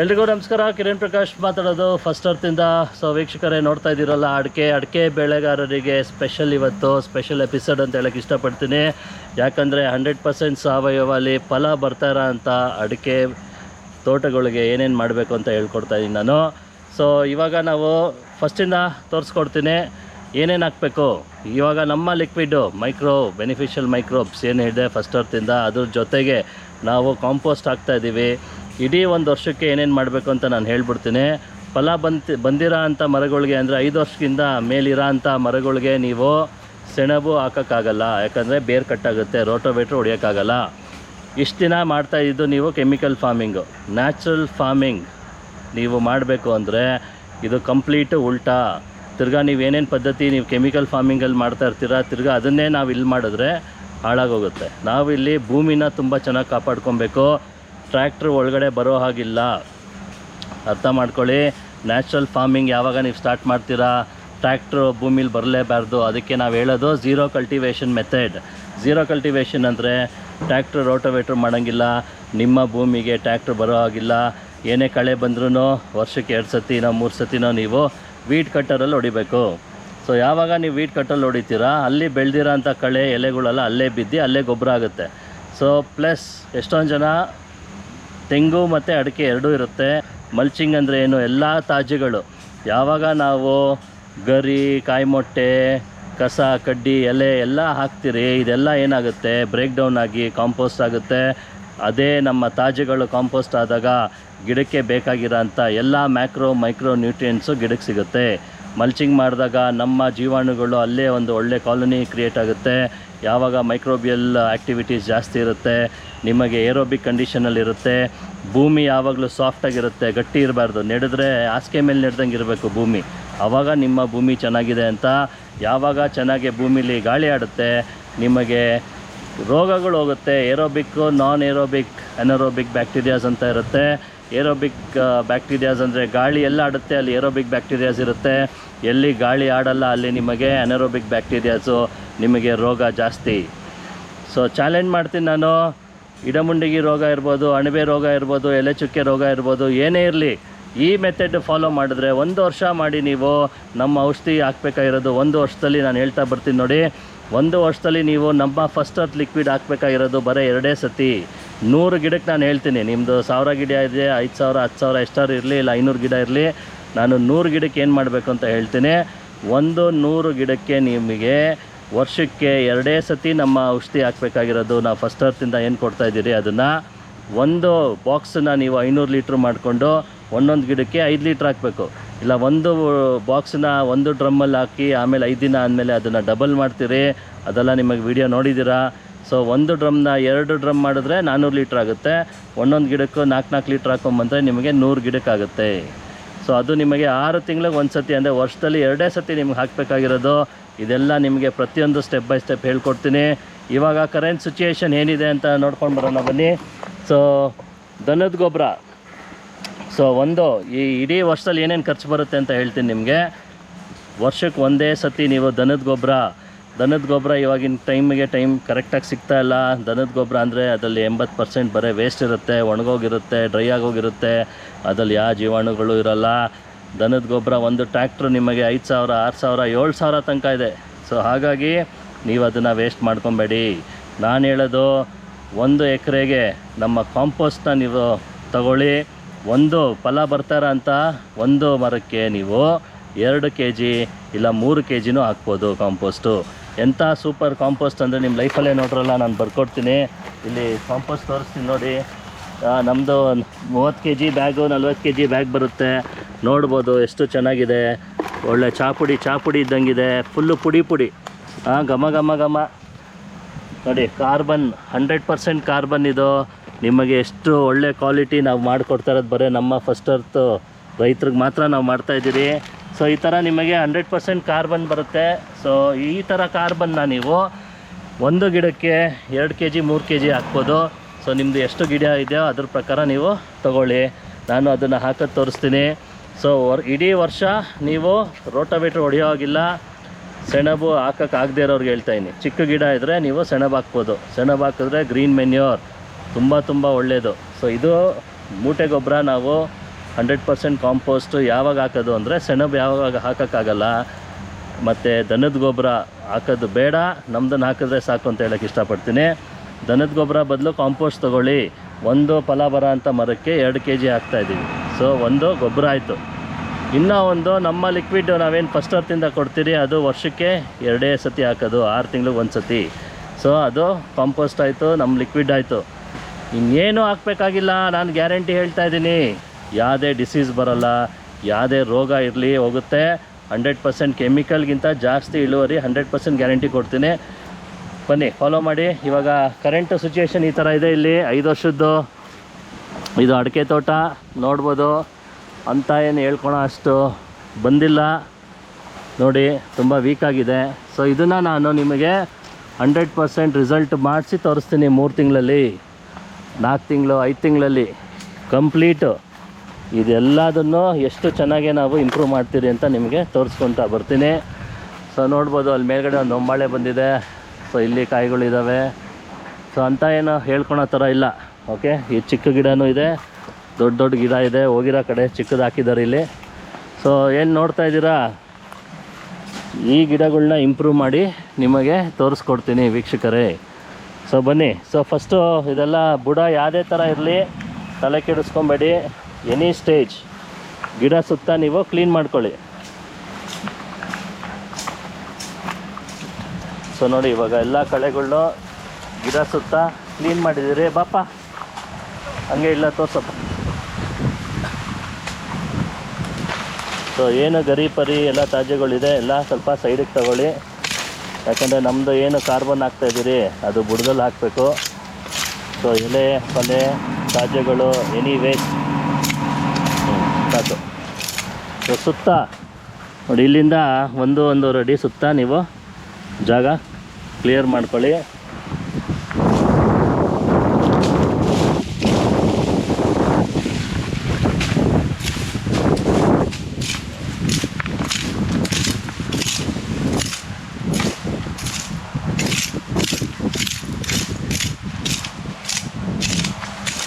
ಎಲ್ರಿಗೂ ನಮಸ್ಕಾರ. ಕಿರಣ್ ಪ್ರಕಾಶ್ ಮಾತಾಡೋದು ಫಸ್ಟ್ ಅರ್ತಿಂದ. ಸೊ ವೀಕ್ಷಕರೇ, ನೋಡ್ತಾ ಇದ್ದೀರಲ್ಲ, ಅಡಿಕೆ ಬೆಳೆಗಾರರಿಗೆ ಸ್ಪೆಷಲ್ ಎಪಿಸೋಡ್ ಅಂತ ಹೇಳಕ್ಕೆ ಇಷ್ಟಪಡ್ತೀನಿ. ಯಾಕಂದರೆ 100% ಸಾವಯವಲ್ಲಿ ಫಲ ಬರ್ತಾ ಇರೋ ಅಂಥ ಅಡಿಕೆ ತೋಟಗಳಿಗೆ ಏನೇನು ಮಾಡಬೇಕು ಅಂತ ಹೇಳ್ಕೊಡ್ತಾ ಇದ್ದೀನಿ ನಾನು. ಸೊ ಇವಾಗ ನಾವು ಫಸ್ಟಿಂದ ತೋರಿಸ್ಕೊಡ್ತೀನಿ ಏನೇನು ಹಾಕಬೇಕು. ಇವಾಗ ನಮ್ಮ ಲಿಕ್ವಿಡ್ಡು ಬೆನಿಫಿಷಿಯಲ್ ಮೈಕ್ರೋಬ್ಸ್ ಏನಿದೆ ಫಸ್ಟ್ ಅರ್ತಿಂದ, ಅದ್ರ ಜೊತೆಗೆ ನಾವು ಕಾಂಪೋಸ್ಟ್ ಹಾಕ್ತಾಯಿದ್ದೀವಿ. ಇಡೀ ಒಂದು ವರ್ಷಕ್ಕೆ ಏನೇನು ಮಾಡಬೇಕು ಅಂತ ನಾನು ಹೇಳ್ಬಿಡ್ತೀನಿ. ಫಲ ಬಂದಿರೋ ಅಂಥ ಮರಗಳಿಗೆ, ಅಂದರೆ 5 ವರ್ಷಕ್ಕಿಂತ ಮೇಲಿರೋ ಅಂಥ ಮರಗಳಿಗೆ ನೀವು ಸೆಣಬು ಹಾಕೋಕ್ಕಾಗಲ್ಲ, ಯಾಕಂದರೆ ಬೇರು ಕಟ್ಟಾಗುತ್ತೆ, ರೋಟೋವೇಟ್ರ್ ಹೊಡಿಯೋಕ್ಕಾಗಲ್ಲ. ಇಷ್ಟು ದಿನ ಮಾಡ್ತಾಯಿದ್ದು ನೀವು ಕೆಮಿಕಲ್ ಫಾರ್ಮಿಂಗು. ನ್ಯಾಚುರಲ್ ಫಾರ್ಮಿಂಗ್ ನೀವು ಮಾಡಬೇಕು ಅಂದರೆ ಇದು ಕಂಪ್ಲೀಟು ಉಲ್ಟಾ. ತಿರ್ಗಾ ನೀವೇನೇನು ಪದ್ಧತಿ ನೀವು ಕೆಮಿಕಲ್ ಫಾರ್ಮಿಂಗಲ್ಲಿ ಮಾಡ್ತಾ ಇರ್ತೀರ, ತಿರ್ಗಾ ಅದನ್ನೇ ನಾವು ಇಲ್ಲಿ ಮಾಡಿದ್ರೆ ಹಾಳಾಗೋಗುತ್ತೆ. ನಾವಿಲ್ಲಿ ಭೂಮಿನ ತುಂಬ ಚೆನ್ನಾಗಿ ಕಾಪಾಡ್ಕೊಬೇಕು. ಟ್ರ್ಯಾಕ್ಟ್ರ್ ಒಳಗಡೆ ಬರೋ ಹಾಗಿಲ್ಲ, ಅರ್ಥ ಮಾಡ್ಕೊಳ್ಳಿ. ನ್ಯಾಚುರಲ್ ಫಾರ್ಮಿಂಗ್ ಯಾವಾಗ ನೀವು ಸ್ಟಾರ್ಟ್ ಮಾಡ್ತೀರಾ, ಟ್ರ್ಯಾಕ್ಟ್ರು ಭೂಮಿಲಿ ಬರಲೇಬಾರ್ದು. ಅದಕ್ಕೆ ನಾವು ಹೇಳೋದು zero cultivation method. Zero cultivation ಅಂದರೆ ಟ್ರ್ಯಾಕ್ಟ್ರ್ ರೋಟೋವೇಟ್ರ್ ಮಾಡೋಂಗಿಲ್ಲ, ನಿಮ್ಮ ಭೂಮಿಗೆ ಟ್ರ್ಯಾಕ್ಟ್ರ್ ಬರೋ ಹಾಗಿಲ್ಲ. ಏನೇ ಕಳೆ ಬಂದ್ರೂ ವರ್ಷಕ್ಕೆ 2 ಸತಿನೋ 3 ಸತಿನೋ ನೀವು ವೀಡ್ ಕಟ್ಟರಲ್ಲಿ ಹೊಡಿಬೇಕು. ಸೊ ಯಾವಾಗ ನೀವು ವೀಡ್ ಕಟ್ಟಲ್ಲಿ ಹೊಡಿತೀರಾ, ಅಲ್ಲಿ ಬೆಳೆದಿರೋ ಅಂಥ ಕಳೆ ಎಲೆಗಳೆಲ್ಲ ಅಲ್ಲೇ ಬಿದ್ದು ಅಲ್ಲೇ ಗೊಬ್ಬರ ಆಗುತ್ತೆ. ಸೊ ಪ್ಲಸ್ ಎಷ್ಟೊಂದು ಜನ ತೆಂಗು ಮತ್ತು ಅಡಿಕೆ ಎರಡೂ ಇರುತ್ತೆ. ಮಲ್ಚಿಂಗ್ ಅಂದರೆ ಏನು, ಎಲ್ಲ ತಾಜುಗಳು ಯಾವಾಗ ನಾವು ಗರಿ, ಕಾಯಿ ಮೊಟ್ಟೆ, ಕಸ ಕಡ್ಡಿ, ಎಲೆ ಎಲ್ಲ ಹಾಕ್ತೀರಿ, ಇದೆಲ್ಲ ಏನಾಗುತ್ತೆ, ಬ್ರೇಕ್ ಡೌನ್ ಆಗಿ ಕಾಂಪೋಸ್ಟ್ ಆಗುತ್ತೆ. ಅದೇ ನಮ್ಮ ತಾಜುಗಳು ಕಾಂಪೋಸ್ಟ್ ಆದಾಗ ಗಿಡಕ್ಕೆ ಬೇಕಾಗಿರೋ ಅಂಥ ಎಲ್ಲ ಮೈಕ್ರೋ ನ್ಯೂಟ್ರಿಯೆಂಟ್ಸು ಗಿಡಕ್ಕೆ ಸಿಗುತ್ತೆ. ಮಲ್ಚಿಂಗ್ ಮಾಡಿದಾಗ ನಮ್ಮ ಜೀವಾಣುಗಳು ಅಲ್ಲೇ ಒಂದು ಒಳ್ಳೆ ಕಾಲೋನಿ ಕ್ರಿಯೇಟ್ ಆಗುತ್ತೆ. ಯಾವಾಗ ಮೈಕ್ರೋಬಿಯಲ್ ಆ್ಯಕ್ಟಿವಿಟೀಸ್ ಜಾಸ್ತಿ ಇರುತ್ತೆ, ನಿಮಗೆ ಏರೋಬಿಕ್ ಕಂಡೀಷನಲ್ಲಿರುತ್ತೆ. ಭೂಮಿ ಯಾವಾಗಲೂ ಸಾಫ್ಟಾಗಿರುತ್ತೆ, ಗಟ್ಟಿ ಇರಬಾರ್ದು. ನೆಡಿದ್ರೆ ಹಾಸಿಗೆ ಮೇಲೆ ನೆಡ್ದಂಗೆ ಇರಬೇಕು ಭೂಮಿ. ಆವಾಗ ನಿಮ್ಮ ಭೂಮಿ ಚೆನ್ನಾಗಿದೆ ಅಂತ. ಯಾವಾಗ ಚೆನ್ನಾಗಿ ಭೂಮಿಲಿ ಗಾಳಿ ಆಡುತ್ತೆ, ನಿಮಗೆ ರೋಗಗಳು ಹೋಗುತ್ತೆ. ಏರೋಬಿಕ್ಕು, ನಾನ್ ಏರೋಬಿಕ್, ಅನರೋಬಿಕ್ ಬ್ಯಾಕ್ಟೀರಿಯಾಸ್ ಅಂತ ಇರುತ್ತೆ. ಏರೋಬಿಕ್ ಬ್ಯಾಕ್ಟೀರಿಯಾಸ್ ಅಂದರೆ ಗಾಳಿ ಎಲ್ಲ ಆಡುತ್ತೆ, ಅಲ್ಲಿ ಏರೋಬಿಕ್ ಬ್ಯಾಕ್ಟೀರಿಯಾಸ್ ಇರುತ್ತೆ. ಎಲ್ಲಿ ಗಾಳಿ ಆಡಲ್ಲ ಅಲ್ಲಿ ನಿಮಗೆ ಅನರೋಬಿಕ್ ಬ್ಯಾಕ್ಟೀರಿಯಾಸು, ನಿಮಗೆ ರೋಗ ಜಾಸ್ತಿ. ಸೊ ಚಾಲೆಂಜ್ ಮಾಡ್ತೀನಿ ನಾನು. ಇಡಮುಂಡಿಗೆ ರೋಗ ಇರ್ಬೋದು, ಅಣಬೆ ರೋಗ ಇರ್ಬೋದು, ಎಲೆ ಚುಕ್ಕೆ ರೋಗ ಇರ್ಬೋದು, ಏನೇ ಇರಲಿ, ಈ ಮೆಥಡ್ ಫಾಲೋ ಮಾಡಿದ್ರೆ 1 ವರ್ಷ ಮಾಡಿ ನೀವು ನಮ್ಮ ಔಷಧಿ ಹಾಕಬೇಕಾಗಿರೋದು 1 ವರ್ಷದಲ್ಲಿ. ನಾನು ಹೇಳ್ತಾ ಬರ್ತೀನಿ ನೋಡಿ, 1 ವರ್ಷದಲ್ಲಿ ನೀವು ನಮ್ಮ ಫಸ್ಟ್ ಅರ್ತ್ ಲಿಕ್ವಿಡ್ ಹಾಕಬೇಕಾಗಿರೋದು ಬರೀ 2 ಸತಿ. 100 ಗಿಡಕ್ಕೆ ನಾನು ಹೇಳ್ತೀನಿ, ನಿಮ್ಮದು 1000 ಗಿಡ ಇದೆ, 5000, 10,000 ಎಷ್ಟಾರು ಇರಲಿ, ಇಲ್ಲ 500 ಗಿಡ ಇರಲಿ, ನಾನು 100 ಗಿಡಕ್ಕೆ ಏನು ಮಾಡಬೇಕು ಅಂತ ಹೇಳ್ತೀನಿ. 100 ಗಿಡಕ್ಕೆ ನಿಮಗೆ ವರ್ಷಕ್ಕೆ 2 ಸತಿ ನಮ್ಮ ಔಷಧಿ ಹಾಕಬೇಕಾಗಿರೋದು. ನಾವು ಫಸ್ಟ್ ಅರ್ತಿಂದ ಏನು ಕೊಡ್ತಾಯಿದ್ದೀರಿ ಅದನ್ನು ಒಂದು ಬಾಕ್ಸನ್ನ ನೀವು 500 ಲೀಟ್ರ್ ಮಾಡಿಕೊಂಡು ಒಂದೊಂದು ಗಿಡಕ್ಕೆ 5 ಲೀಟ್ರ್ ಹಾಕಬೇಕು. ಇಲ್ಲ ಒಂದು ಬಾಕ್ಸನ್ನ ಒಂದು ಡ್ರಮ್ಮಲ್ಲಿ ಹಾಕಿ ಆಮೇಲೆ 5 ದಿನ ಆದಮೇಲೆ ಅದನ್ನು ಡಬಲ್ ಮಾಡ್ತೀರಿ. ಅದೆಲ್ಲ ನಿಮಗೆ ವಿಡಿಯೋ ನೋಡಿದ್ದೀರಾ. ಸೊ ಒಂದು ಡ್ರಮ್ನ 2 ಡ್ರಮ್ ಮಾಡಿದ್ರೆ 400 ಲೀಟ್ರ್ ಆಗುತ್ತೆ. ಒಂದೊಂದು ಗಿಡಕ್ಕೂ 4 ಲೀಟ್ರ್ ಹಾಕೊಂಬಂದರೆ ನಿಮಗೆ 100 ಗಿಡಕ್ಕಾಗುತ್ತೆ. ಸೊ ಅದು ನಿಮಗೆ 6 ತಿಂಗಳಿಗೆ 1 ಸತಿ, ಅಂದರೆ ವರ್ಷದಲ್ಲಿ 2 ಸತಿ ನಿಮ್ಗೆ ಹಾಕಬೇಕಾಗಿರೋದು. ಇದೆಲ್ಲ ನಿಮಗೆ ಪ್ರತಿಯೊಂದು ಸ್ಟೆಪ್ ಬೈ ಸ್ಟೆಪ್ ಹೇಳ್ಕೊಡ್ತೀನಿ. ಇವಾಗ ಕರೆಂಟ್ ಸಿಚುಯೇಷನ್ ಏನಿದೆ ಅಂತ ನೋಡ್ಕೊಂಡು ಬರೋಣ ಬನ್ನಿ. ಸೊ ದನದ ಗೊಬ್ಬರ, ಸೊ ಈ ಇಡೀ ವರ್ಷದಲ್ಲಿ ಏನೇನು ಖರ್ಚು ಬರುತ್ತೆ ಅಂತ ಹೇಳ್ತೀನಿ ನಿಮಗೆ. ವರ್ಷಕ್ಕೆ 1 ಸತಿ ನೀವು ದನದ ಗೊಬ್ಬರ ಇವಾಗಿನ ಟೈಮ್ ಕರೆಕ್ಟಾಗಿ ಸಿಗ್ತಾ ಇಲ್ಲ. ದನದ ಗೊಬ್ಬರ ಅಂದರೆ ಅದರಲ್ಲಿ 80% ಬರೀ ವೇಸ್ಟ್ ಇರುತ್ತೆ, ಒಣಗೋಗಿರುತ್ತೆ, ಡ್ರೈ ಆಗೋಗಿರುತ್ತೆ, ಅದರಲ್ಲಿ ಯಾವ ಜೀವಾಣುಗಳು ಇರೋಲ್ಲ. ದನದ ಗೊಬ್ಬರ ಒಂದು ಟ್ರ್ಯಾಕ್ಟ್ರು ನಿಮಗೆ 5,000, 6,000, 7,000 ತನಕ ಇದೆ. ಸೊ ಹಾಗಾಗಿ ನೀವು ಅದನ್ನು ವೇಸ್ಟ್ ಮಾಡ್ಕೊಬೇಡಿ. ನಾನು ಹೇಳೋದು 1 ಎಕರೆಗೆ ನಮ್ಮ ಕಾಂಪೋಸ್ಟ್ನ ನೀವು ತಗೊಳ್ಳಿ. ಒಂದು ಫಲ ಬರ್ತಾರ ಅಂತ ಒಂದು ಮರಕ್ಕೆ ನೀವು 2 kg ಇಲ್ಲ 3 kgನೂ ಹಾಕ್ಬೋದು ಕಾಂಪೋಸ್ಟು. ಎಂಥ ಸೂಪರ್ ಕಾಂಪೋಸ್ಟ್ ಅಂದರೆ ನಿಮ್ಮ ಲೈಫಲ್ಲೇ ನೋಡ್ರಲ್ಲ, ನಾನು ಬರ್ಕೊಡ್ತೀನಿ. ಇಲ್ಲಿ ಕಾಂಪೋಸ್ಟ್ ತೋರಿಸ್ತೀನಿ ನೋಡಿ. ನಮ್ಮದು 30 kg ಬ್ಯಾಗು, 40 kg ಬ್ಯಾಗ್ ಬರುತ್ತೆ. ನೋಡ್ಬೋದು ಎಷ್ಟು ಚೆನ್ನಾಗಿದೆ. ಒಳ್ಳೆ ಚಾಪುಡಿ ಇದ್ದಂಗಿದೆ, ಫುಲ್ಲು ಪುಡಿ ಘಮ ನೋಡಿ. ಕಾರ್ಬನ್ 100% ಕಾರ್ಬನ್ ಇದು. ನಿಮಗೆ ಎಷ್ಟು ಒಳ್ಳೆ ಕ್ವಾಲಿಟಿ ನಾವು ಮಾಡಿಕೊಡ್ತಾ ಇರೋದು ಬರೀ ನಮ್ಮ ಫಸ್ಟ್ ಅರ್ತ್ ರೈತರಿಗೆ ಮಾತ್ರ ನಾವು ಮಾಡ್ತಾಯಿದ್ದೀರಿ. ಸೊ ಈ ಥರ ನಿಮಗೆ 100% ಕಾರ್ಬನ್ ಬರುತ್ತೆ. ಸೊ ಈ ಥರ ಕಾರ್ಬನ್ನ ನೀವು ಒಂದು ಗಿಡಕ್ಕೆ 2 kg 3 kg ಹಾಕ್ಬೋದು. ಸೊ ನಿಮ್ಮದು ಎಷ್ಟು ಗಿಡ ಇದೆಯೋ ಅದ್ರ ಪ್ರಕಾರ ನೀವು ತಗೊಳ್ಳಿ. ನಾನು ಅದನ್ನು ಹಾಕೋದು ತೋರಿಸ್ತೀನಿ. ಸೊ ಇಡೀ ವರ್ಷ ನೀವು ರೋಟೋವೇಟ್ರ್ ಹೊಡೆಯೋ ಹಾಗಿಲ್ಲ. ಸೆಣಬು ಹಾಕೋಕ್ಕಾಗದೇ ಇರೋರಿಗೆ ಹೇಳ್ತಾಯಿದ್ದೀನಿ, ಚಿಕ್ಕ ಗಿಡ ಇದ್ದರೆ ನೀವು ಸೆಣಬು ಹಾಕ್ಬೋದು. ಸೆಣಬು ಹಾಕಿದ್ರೆ ಗ್ರೀನ್ ಮೆನ್ಯೂರ್ ತುಂಬ ಒಳ್ಳೆಯದು. ಸೊ ಇದು ಮೂಟೆ ಗೊಬ್ಬರ ನಾವು 100% ಕಾಂಪೋಸ್ಟು ಯಾವಾಗ ಹಾಕೋದು ಅಂದರೆ ಸೆಣಬು ಯಾವಾಗ ಹಾಕೋಕ್ಕಾಗಲ್ಲ, ಮತ್ತು ದನದ ಗೊಬ್ಬರ ಹಾಕೋದು ಬೇಡ, ನಮ್ದನ್ನು ಹಾಕಿದ್ರೆ ಸಾಕು ಅಂತ ಹೇಳೋಕ್ಕೆ ಇಷ್ಟಪಡ್ತೀನಿ. ದನದ ಗೊಬ್ಬರ ಬದಲು ಕಾಂಪೋಸ್ಟ್ ತೊಗೊಳ್ಳಿ. ಒಂದು ಫಲ ಬರೋ ಅಂಥ ಮರಕ್ಕೆ 2 kg ಹಾಕ್ತಾಯಿದ್ದೀವಿ. ಸೊ ಒಂದು ಗೊಬ್ಬರ ಆಯಿತು. ಇನ್ನೂ ಒಂದು ನಮ್ಮ ಲಿಕ್ವಿಡ್ ನಾವೇನು ಫಸ್ಟ್ ಅರ್ತಿಂದ ಕೊಡ್ತೀರಿ ಅದು ವರ್ಷಕ್ಕೆ 2 ಸತಿ ಹಾಕೋದು, 6 ತಿಂಗಳಿಗೆ 1 ಸತಿ. ಸೊ ಅದು ಕಾಂಪೋಸ್ಟ್ ಆಯಿತು, ನಮ್ಮ ಲಿಕ್ವಿಡ್ ಆಯಿತು. ಇನ್ನೇನು ಹಾಕಬೇಕಾಗಿಲ್ಲ. ನಾನು ಗ್ಯಾರಂಟಿ ಹೇಳ್ತಾ ಇದ್ದೀನಿ, ಯಾವುದೇ ಡಿಸೀಸ್ ಬರೋಲ್ಲ, ಯಾವುದೇ ರೋಗ ಇರಲಿ ಹೋಗುತ್ತೆ. 100% ಕೆಮಿಕಲ್ಗಿಂತ ಜಾಸ್ತಿ ಇಳುವರಿ 100% ಗ್ಯಾರಂಟಿ ಕೊಡ್ತೀನಿ. ಬನ್ನಿ ಫಾಲೋ ಮಾಡಿ. ಇವಾಗ ಕರೆಂಟ್ ಸಿಚುವೇಶನ್ ಈ ಥರ ಇದೆ. ಇಲ್ಲಿ 5 ವರ್ಷದ್ದು ಇದು ಅಡಿಕೆ ತೋಟ ನೋಡ್ಬೋದು. ಅಂತ ಏನು ಹೇಳ್ಕೊಳೋ ಅಷ್ಟು ಬಂದಿಲ್ಲ ನೋಡಿ, ತುಂಬ ವೀಕ್ ಆಗಿದೆ. ಸೊ ಇದನ್ನು ನಾನು ನಿಮಗೆ 100% ರಿಸಲ್ಟ್ ಮಾಡಿಸಿ ತೋರಿಸ್ತೀನಿ. 3 ತಿಂಗಳಲ್ಲಿ, 4 ತಿಂಗಳು, 5 ತಿಂಗಳಲ್ಲಿ ಕಂಪ್ಲೀಟು ಇದೆಲ್ಲದನ್ನು ಎಷ್ಟು ಚೆನ್ನಾಗಿ ನಾವು ಇಂಪ್ರೂವ್ ಮಾಡ್ತೀರಿ ಅಂತ ನಿಮಗೆ ತೋರಿಸ್ಕೊತಾ ಬರ್ತೀನಿ. ಸೊ ನೋಡ್ಬೋದು ಅಲ್ಲಿ ಮೇಲ್ಗಡೆ ಒಂದು ಹೊಂಬಾಳೆ ಬಂದಿದೆ. ಸೊ ಇಲ್ಲಿ ಕಾಯಿಗಳಿದ್ದಾವೆ. ಸೊ ಅಂತ ಏನು ಹೇಳ್ಕೊಳೋ ಥರ ಇಲ್ಲ. ಓಕೆ, ಈ ಚಿಕ್ಕ ಗಿಡನೂ ಇದೆ, ದೊಡ್ಡ ದೊಡ್ಡ ಗಿಡ ಇದೆ. ಹೋಗಿರೋ ಕಡೆ ಚಿಕ್ಕದು ಹಾಕಿದ್ದಾರೆ ಇಲ್ಲಿ. ಸೊ ಏನು ನೋಡ್ತಾ ಇದ್ದೀರಾ, ಈ ಗಿಡಗಳನ್ನ ಇಂಪ್ರೂವ್ ಮಾಡಿ ನಿಮಗೆ ತೋರಿಸ್ಕೊಡ್ತೀನಿ ವೀಕ್ಷಕರೇ. ಸೊ ಬನ್ನಿ. ಸೊ ಫಸ್ಟು ಇದೆಲ್ಲ ಬುಡ ಯಾವುದೇ ಥರ ಇರಲಿ ತಲೆ ಕೆಡಿಸ್ಕೊಬೇಡಿ. ಎನಿ ಸ್ಟೇಜ್ ಗಿಡ ಸುತ್ತ ನೀವು ಕ್ಲೀನ್ ಮಾಡ್ಕೊಳ್ಳಿ. ಸೊ ನೋಡಿ, ಇವಾಗ ಎಲ್ಲ ಕಳೆಗಳ್ನು ಗಿಡ ಸುತ್ತ ಕ್ಲೀನ್ ಮಾಡಿದ್ದೀರಿ. ಬಾಪ ಹಂಗೆ ಇಲ್ಲ ತೋರ್ಸಪ್ಪ. ಸೊ ಏನು ಗರಿ ಪರಿ ಎಲ್ಲ ತಾಜ್ಯಗಳಿದೆ ಎಲ್ಲ ಸ್ವಲ್ಪ ಸೈಡಿಗೆ ತಗೊಳ್ಳಿ. ಯಾಕಂದರೆ ನಮ್ಮದು ಏನು ಕಾರ್ಬನ್ ಹಾಕ್ತಾಯಿದ್ದೀರಿ ಅದು ಬುಡದಲ್ಲಿ ಹಾಕಬೇಕು. ಸೊ ಎಲೆ ಪಲೆ ತಾಜ್ಯಗಳು ಎನಿ ವೇಸ್ಟ್ ಸಾಕು. ಸೊ ಸುತ್ತ ನೋಡಿ, ಇಲ್ಲಿಂದ 1-1.5 ಅಡಿ ಸುತ್ತ ನೀವು ಜಾಗ ಕ್ಲಿಯರ್ ಮಾಡ್ಕೊಳ್ಳಿ.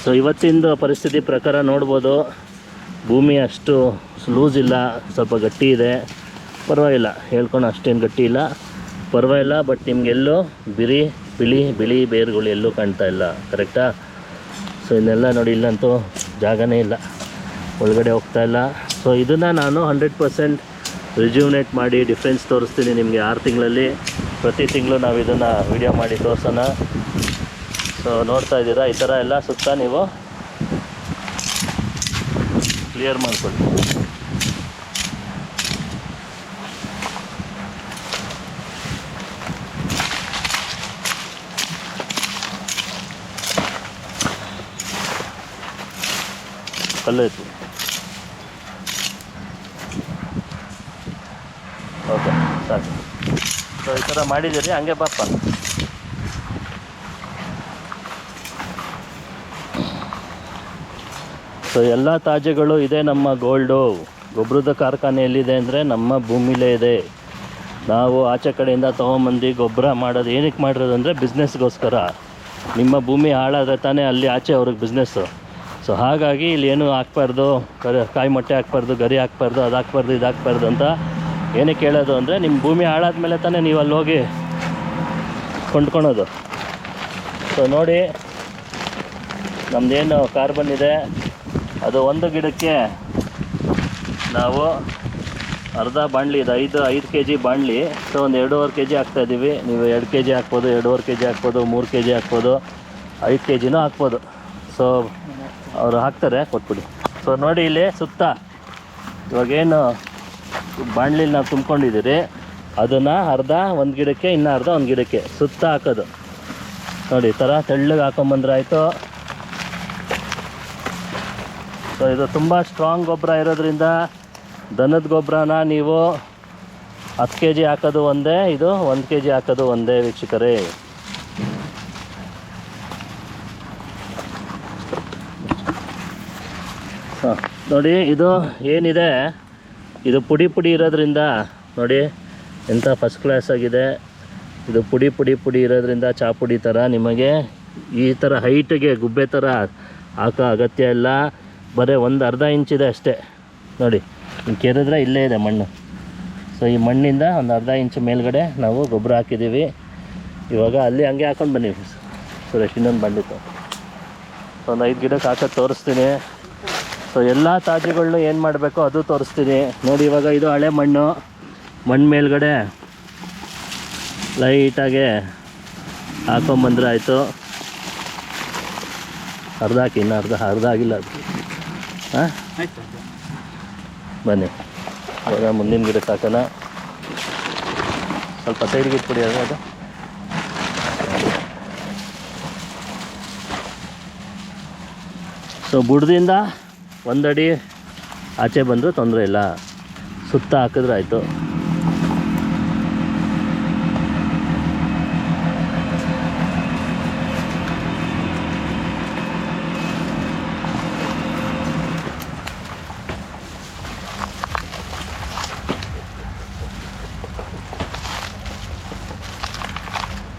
ಸೊ ಇವತ್ತಿಂದು ಪರಿಸ್ಥಿತಿ ಪ್ರಕಾರ ನೋಡ್ಬೋದು, ಭೂಮಿ ಅಷ್ಟು ಲೂಸ್ ಇಲ್ಲ, ಸ್ವಲ್ಪ ಗಟ್ಟಿ ಇದೆ. ಪರವಾಗಿಲ್ಲ, ಹೇಳ್ಕೊಂಡು ಅಷ್ಟೇನು ಗಟ್ಟಿ ಇಲ್ಲ, ಪರವಾಗಿಲ್ಲ. ಬಟ್ ನಿಮಗೆಲ್ಲೂ ಬಿಳಿ ಬೇರುಗಳು ಎಲ್ಲೂ ಕಾಣ್ತಾ ಇಲ್ಲ. ಕರೆಕ್ಟಾ? ಸೊ ಇನ್ನೆಲ್ಲ ನೋಡಿ, ಇಲ್ಲಂತೂ ಜಾಗನೇ ಇಲ್ಲ, ಒಳಗಡೆ ಹೋಗ್ತಾ ಇಲ್ಲ. ಸೊ ಇದನ್ನು ನಾನು 100% ರಿಜ್ಯೂನೇಟ್ ಮಾಡಿ ಡಿಫ್ರೆನ್ಸ್ ತೋರಿಸ್ತೀನಿ ನಿಮಗೆ 6 ತಿಂಗಳಲ್ಲಿ. ಪ್ರತಿ ತಿಂಗಳು ನಾವು ಇದನ್ನು ವಿಡಿಯೋ ಮಾಡಿ ತೋರಿಸೋಣ. ಸೊ ನೋಡ್ತಾ ಇದ್ದೀರಾ, ಈ ಥರ ಎಲ್ಲ ಸುತ್ತ ನೀವು ಕ್ಲಿಯರ್ ಮಾಡ್ಕೊಳ್ಳಿ. ಕಲ್ಲು ಓಕೆ ಸಾಕು. ಸೊ ಈ ಥರ ಮಾಡಿದ್ದೀರಿ, ಹಂಗೆ ಪಾಪ. ಸೊ ಎಲ್ಲ ತಾಜ್ಯಗಳು ಇದೆ. ನಮ್ಮ ಗೋಲ್ಡು ಗೊಬ್ಬರದ ಕಾರ್ಖಾನೆ ಎಲ್ಲಿದೆ ಅಂದರೆ ನಮ್ಮ ಭೂಮಿಲೇ ಇದೆ. ನಾವು ಆಚೆ ಕಡೆಯಿಂದ ತೊಗೊಂಬಂದು ಗೊಬ್ಬರ ಮಾಡೋದು ಏನಕ್ಕೆ ಮಾಡಿರೋದು ಅಂದರೆ ಬಿಸ್ನೆಸ್ಗೋಸ್ಕರ. ನಿಮ್ಮ ಭೂಮಿ ಹಾಳಾದರೆ ತಾನೇ ಅಲ್ಲಿ ಆಚೆ ಅವ್ರಿಗೆ ಬಿಸ್ನೆಸ್ಸು. ಸೊ ಹಾಗಾಗಿ ಇಲ್ಲಿ ಏನು ಹಾಕ್ಬಾರ್ದು, ಕಾಯಿ ಮೊಟ್ಟೆ ಹಾಕ್ಬಾರ್ದು, ಗರಿ ಹಾಕ್ಬಾರ್ದು, ಅದು ಹಾಕ್ಬಾರ್ದು, ಇದು ಹಾಕ್ಬಾರ್ದು ಅಂತ ಏನಕ್ಕೆ ಹೇಳೋದು ಅಂದರೆ ನಿಮ್ಮ ಭೂಮಿ ಹಾಳಾದ್ಮೇಲೆ ತಾನೇ ನೀವು ಅಲ್ಲಿ ಹೋಗಿ ಕೊಂಡ್ಕೊಳೋದು. ಸೊ ನೋಡಿ, ನಮ್ಮದೇನು ಕಾರ್ಬನ್ ಇದೆ ಅದು ಒಂದು ಗಿಡಕ್ಕೆ ನಾವು ಅರ್ಧ ಬಾಣಲಿ, ಇದು 5 kg ಬಾಣಲಿ. ಸೊ ಒಂದು 2.5 kg ಹಾಕ್ತಾಯಿದ್ದೀವಿ. ನೀವು 2 kg ಹಾಕ್ಬೋದು, 2.5 kg ಹಾಕ್ಬೋದು, 3 kg ಹಾಕ್ಬೋದು, 5 kgನೂ ಹಾಕ್ಬೋದು. ಸೊ ಅವರು ಹಾಕ್ತಾರೆ, ಕೊಟ್ಬಿಡಿ. ಸೊ ನೋಡಿ, ಇಲ್ಲಿ ಸುತ್ತ ಇವಾಗೇನು ಬಾಣಲಿಲಿ ನಾವು ತುಂಬ್ಕೊಂಡಿದ್ದೀರಿ ಅದನ್ನು ಅರ್ಧ ಒಂದು ಗಿಡಕ್ಕೆ, ಇನ್ನೂ ಅರ್ಧ ಒಂದು ಗಿಡಕ್ಕೆ ಸುತ್ತ ಹಾಕೋದು. ನೋಡಿ, ಈ ಥರ ತೆಳ್ಳಗೆ ಹಾಕೊಂಬಂದ್ರೆ ಆಯಿತು. ಸೊ ಇದು ತುಂಬ ಸ್ಟ್ರಾಂಗ್ ಗೊಬ್ಬರ ಇರೋದ್ರಿಂದ ದನದ ಗೊಬ್ಬರನ ನೀವು 10 kg ಹಾಕೋದು ಒಂದೇ, ಇದು 1 kg ಹಾಕೋದು ಒಂದೇ ವೀಕ್ಷಕರೇ. ಹಾಂ ನೋಡಿ, ಇದು ಏನಿದೆ ಇದು ಪುಡಿ ಇರೋದ್ರಿಂದ ನೋಡಿ ಎಂಥ ಫಸ್ಟ್ ಕ್ಲಾಸ್ ಆಗಿದೆ. ಇದು ಪುಡಿ ಇರೋದ್ರಿಂದ ಚಾಪುಡಿ ಥರ ನಿಮಗೆ ಈ ಥರ ಹೈಟಿಗೆ ಗುಬ್ಬೆ ಥರ ಹಾಕೋ ಅಗತ್ಯ ಇಲ್ಲ. ಬರೀ ಒಂದು ಅರ್ಧ ಇಂಚಿದೆ ಅಷ್ಟೇ ನೋಡಿ. ಹಿಂಗೆ ಕೆರೆದ್ರೆ ಇಲ್ಲೇ ಇದೆ ಮಣ್ಣು. ಸೊ ಈ ಮಣ್ಣಿಂದ ಒಂದು ಅರ್ಧ ಇಂಚು ಮೇಲ್ಗಡೆ ನಾವು ಗೊಬ್ಬರ ಹಾಕಿದ್ದೀವಿ. ಇವಾಗ ಅಲ್ಲಿ ಹಂಗೆ ಹಾಕೊಂಡು ಬನ್ನಿ ಸುರೇಶ್, ಇನ್ನೊಂದು ಬಂದಿತ್ತು. ಸೊ ಒಂದು 5 ಗಿಡಕ್ಕೆ ಹಾಕೋದು ತೋರಿಸ್ತೀನಿ. ಸೊ ಎಲ್ಲ ತಾಜುಗಳನ್ನೂ ಏನು ಮಾಡಬೇಕು ಅದು ತೋರಿಸ್ತೀನಿ ನೋಡಿ. ಇವಾಗ ಇದು ಹಳೆ ಮಣ್ಣು ಮೇಲ್ಗಡೆ ಲೈಟಾಗೆ ಹಾಕೊಂಬಂದ್ರೆ ಆಯಿತು. ಅರ್ಧ ಹಾಕಿ, ಇನ್ನು ಅರ್ಧ ಆಗಿಲ್ಲ ಅದು. ಹಾಂ ಬನ್ನಿ ಇವಾಗ ಮುಂದಿನ ಗಿಡಕ್ಕೆ ಹಾಕೋಣ. ಸ್ವಲ್ಪ ಸೈಡ್ಗೆ ಇಟ್ಬಿಡಿ ಅದು. ಸೊ ಬುಡದಿಂದ 1 ಅಡಿ ಆಚೆ ಬಂದರೂ ತೊಂದರೆ ಇಲ್ಲ, ಸುತ್ತ ಹಾಕಿದ್ರೆ ಆಯಿತು.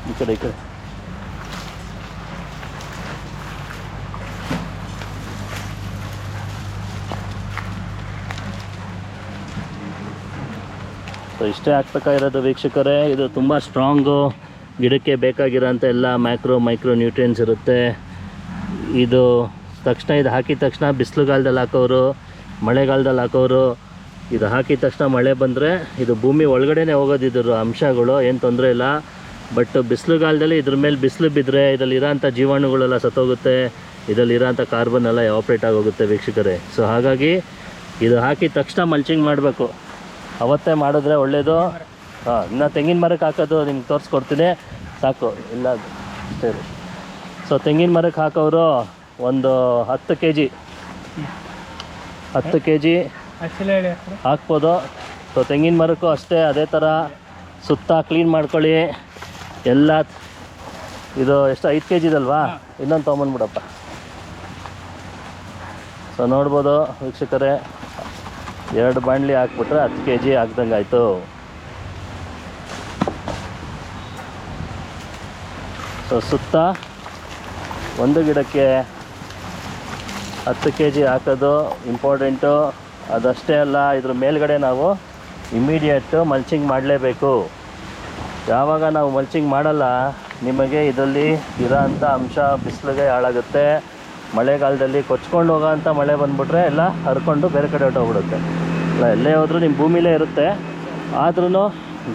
ಈ ಕಡೆ ಸೊ ಇಷ್ಟೇ ಹಾಕ್ಬೇಕಾಗಿರೋದು ವೀಕ್ಷಕರೇ. ಇದು ತುಂಬ ಸ್ಟ್ರಾಂಗು, ಗಿಡಕ್ಕೆ ಬೇಕಾಗಿರೋಂಥ ಎಲ್ಲ ಮೈಕ್ರೋ ನ್ಯೂಟ್ರಿಯೆಂಟ್ಸ್ ಇರುತ್ತೆ. ಇದು ಹಾಕಿದ ತಕ್ಷಣ ಬಿಸಿಲುಗಾಲದಲ್ಲಿ ಹಾಕೋರು, ಮಳೆಗಾಲದಲ್ಲಿ ಹಾಕೋರು. ಇದು ಹಾಕಿದ ತಕ್ಷಣ ಮಳೆ ಬಂದರೆ ಇದು ಭೂಮಿ ಒಳಗಡೆನೇ ಹೋಗೋದಿದ್ರು ಅಂಶಗಳು, ಏನು ತೊಂದರೆ ಇಲ್ಲ. ಬಟ್ ಬಿಸಿಲುಗಾಲದಲ್ಲಿ ಇದ್ರ ಮೇಲೆ ಬಿಸಿಲು ಬಿದ್ದರೆ ಇದರಲ್ಲಿರೋಂಥ ಜೀವಾಣುಗಳೆಲ್ಲ ಸತ್ತೋಗುತ್ತೆ, ಇದರಲ್ಲಿರೋಂಥ ಕಾರ್ಬನ್ ಎಲ್ಲ ಎವಾಪ್ರೇಟ್ ಆಗೋಗುತ್ತೆ ವೀಕ್ಷಕರೇ. ಸೊ ಹಾಗಾಗಿ ಇದು ಹಾಕಿದ ತಕ್ಷಣ ಮಲ್ಚಿಂಗ್ ಮಾಡಬೇಕು, ಅವತ್ತೇ ಮಾಡಿದ್ರೆ ಒಳ್ಳೆಯದು. ಹಾಂ, ಇನ್ನು ತೆಂಗಿನ ಮರಕ್ಕೆ ಹಾಕೋದು ನಿಮ್ಗೆ ತೋರಿಸ್ಕೊಡ್ತೀನಿ, ಸಾಕು ಇಲ್ಲ ಸರಿ. ಸೊ ತೆಂಗಿನ ಮರಕ್ಕೆ ಹಾಕೋರು ಒಂದು 10 kg ಹಾಕ್ಬೋದು. ಸೊ ತೆಂಗಿನ ಮರಕ್ಕೂ ಅಷ್ಟೇ ಅದೇ ಥರ ಸುತ್ತ ಕ್ಲೀನ್ ಮಾಡ್ಕೊಳ್ಳಿ ಎಲ್ಲ. ಇದು ಎಷ್ಟು 5 kg ಇದಲ್ವಾ, ಇನ್ನೊಂದು ತೊಗೊಂಬಂದ್ಬಿಡಪ್ಪ. ಸೊ ನೋಡ್ಬೋದು ವೀಕ್ಷಕರೇ, 2 ಬಾಣಲಿ ಹಾಕ್ಬಿಟ್ರೆ 10 kg ಹಾಕ್ದಂಗೆ ಆಯಿತು. ಸೊ ಸುತ್ತ ಒಂದು ಗಿಡಕ್ಕೆ 10 kg ಹಾಕೋದು ಇಂಪಾರ್ಟೆಂಟು. ಅದಷ್ಟೇ ಅಲ್ಲ, ಇದ್ರ ಮೇಲ್ಗಡೆ ನಾವು ಇಮಿಡಿಯೇಟು ಮಲ್ಚಿಂಗ್ ಮಾಡಲೇಬೇಕು. ಯಾವಾಗ ನಾವು ಮಲ್ಚಿಂಗ್ ಮಾಡಲ್ಲ, ನಿಮಗೆ ಇದರಲ್ಲಿ ಇರೋಂಥ ಅಂಶ ಬಿಸಿಲಿಗೆ ಹಾಳಾಗುತ್ತೆ. ಮಳೆಗಾಲದಲ್ಲಿ ಕೊಚ್ಕೊಂಡು ಹೋಗೋಂಥ ಮಳೆ ಬಂದುಬಿಟ್ರೆ ಎಲ್ಲ ಹರ್ಕೊಂಡು ಬೇರೆ ಕಡೆ ಹೊಟ್ಟೋಗ್ಬಿಡುತ್ತೆ. ಇಲ್ಲ ಎಲ್ಲೇ ಹೋದರೂ ನಿಮ್ಮ ಭೂಮಿಲೇ ಇರುತ್ತೆ, ಆದ್ರೂ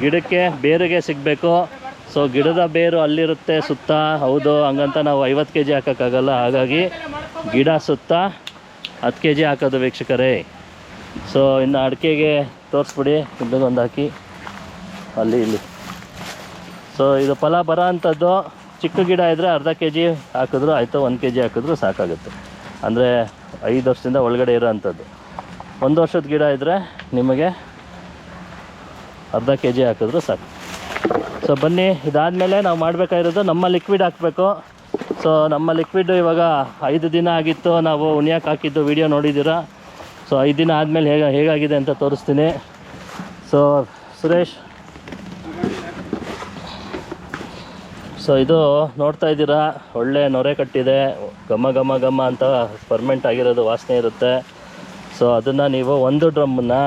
ಗಿಡಕ್ಕೆ ಬೇರಿಗೆ ಸಿಗಬೇಕು. ಸೊ ಗಿಡದ ಬೇರು ಅಲ್ಲಿರುತ್ತೆ ಸುತ್ತ. ಹೌದು, ಹಂಗಂತ ನಾವು 50 kg ಹಾಕೋಕ್ಕಾಗಲ್ಲ. ಹಾಗಾಗಿ ಗಿಡ ಸುತ್ತ 10 kg ಹಾಕೋದು ವೀಕ್ಷಕರೇ. ಸೊ ಇನ್ನು ಅಡಿಕೆಗೆ ತೋರಿಸ್ಬಿಡಿ, ಇಲ್ಲೊಂದು ಹಾಕಿ ಅಲ್ಲಿ ಇಲ್ಲಿ. ಸೊ ಇದು ಫಲ ಬರೋ ಅಂಥದ್ದು ಚಿಕ್ಕ ಗಿಡ ಇದ್ದರೆ ಅರ್ಧ kg ಹಾಕಿದ್ರು ಆಯಿತು, 1 kg ಹಾಕಿದ್ರು ಸಾಕಾಗುತ್ತೆ. ಅಂದರೆ 5 ವರ್ಷದಿಂದ ಒಳಗಡೆ ಇರೋ ಅಂಥದ್ದು. 1 ವರ್ಷದ ಗಿಡ ಇದ್ದರೆ ನಿಮಗೆ ಅರ್ಧ kg ಹಾಕಿದ್ರು ಸಾಕು. ಸೊ ಬನ್ನಿ, ಇದಾದಮೇಲೆ ನಾವು ಮಾಡಬೇಕಾಗಿರೋದು ನಮ್ಮ ಲಿಕ್ವಿಡ್ ಹಾಕಬೇಕು. ಸೊ ನಮ್ಮ ಲಿಕ್ವಿಡ್ಡು ಇವಾಗ 5 ದಿನ ಆಗಿತ್ತು ನಾವು ಉಣಿಯಕ್ಕೆ ಹಾಕಿದ್ದು, ವಿಡಿಯೋ ನೋಡಿದ್ದೀರಾ. ಸೊ 5 ದಿನ ಆದಮೇಲೆ ಹೇಗಾಗಿದೆ ಅಂತ ತೋರಿಸ್ತೀನಿ. ಸೊ ಸುರೇಶ್, ಸೊ ಇದು ನೋಡ್ತಾ ಇದ್ದೀರಾ, ಒಳ್ಳೆ ನೊರೆ ಕಟ್ಟಿದೆ, ಘಮ ಘಮ ಘಮ ಅಂತ ಫರ್ಮೆಂಟ್ ಆಗಿರೋದು ವಾಸನೆ ಇರುತ್ತೆ. ಸೊ ಅದನ್ನು ನೀವು 1 ಡ್ರಮ್ಮನ್ನು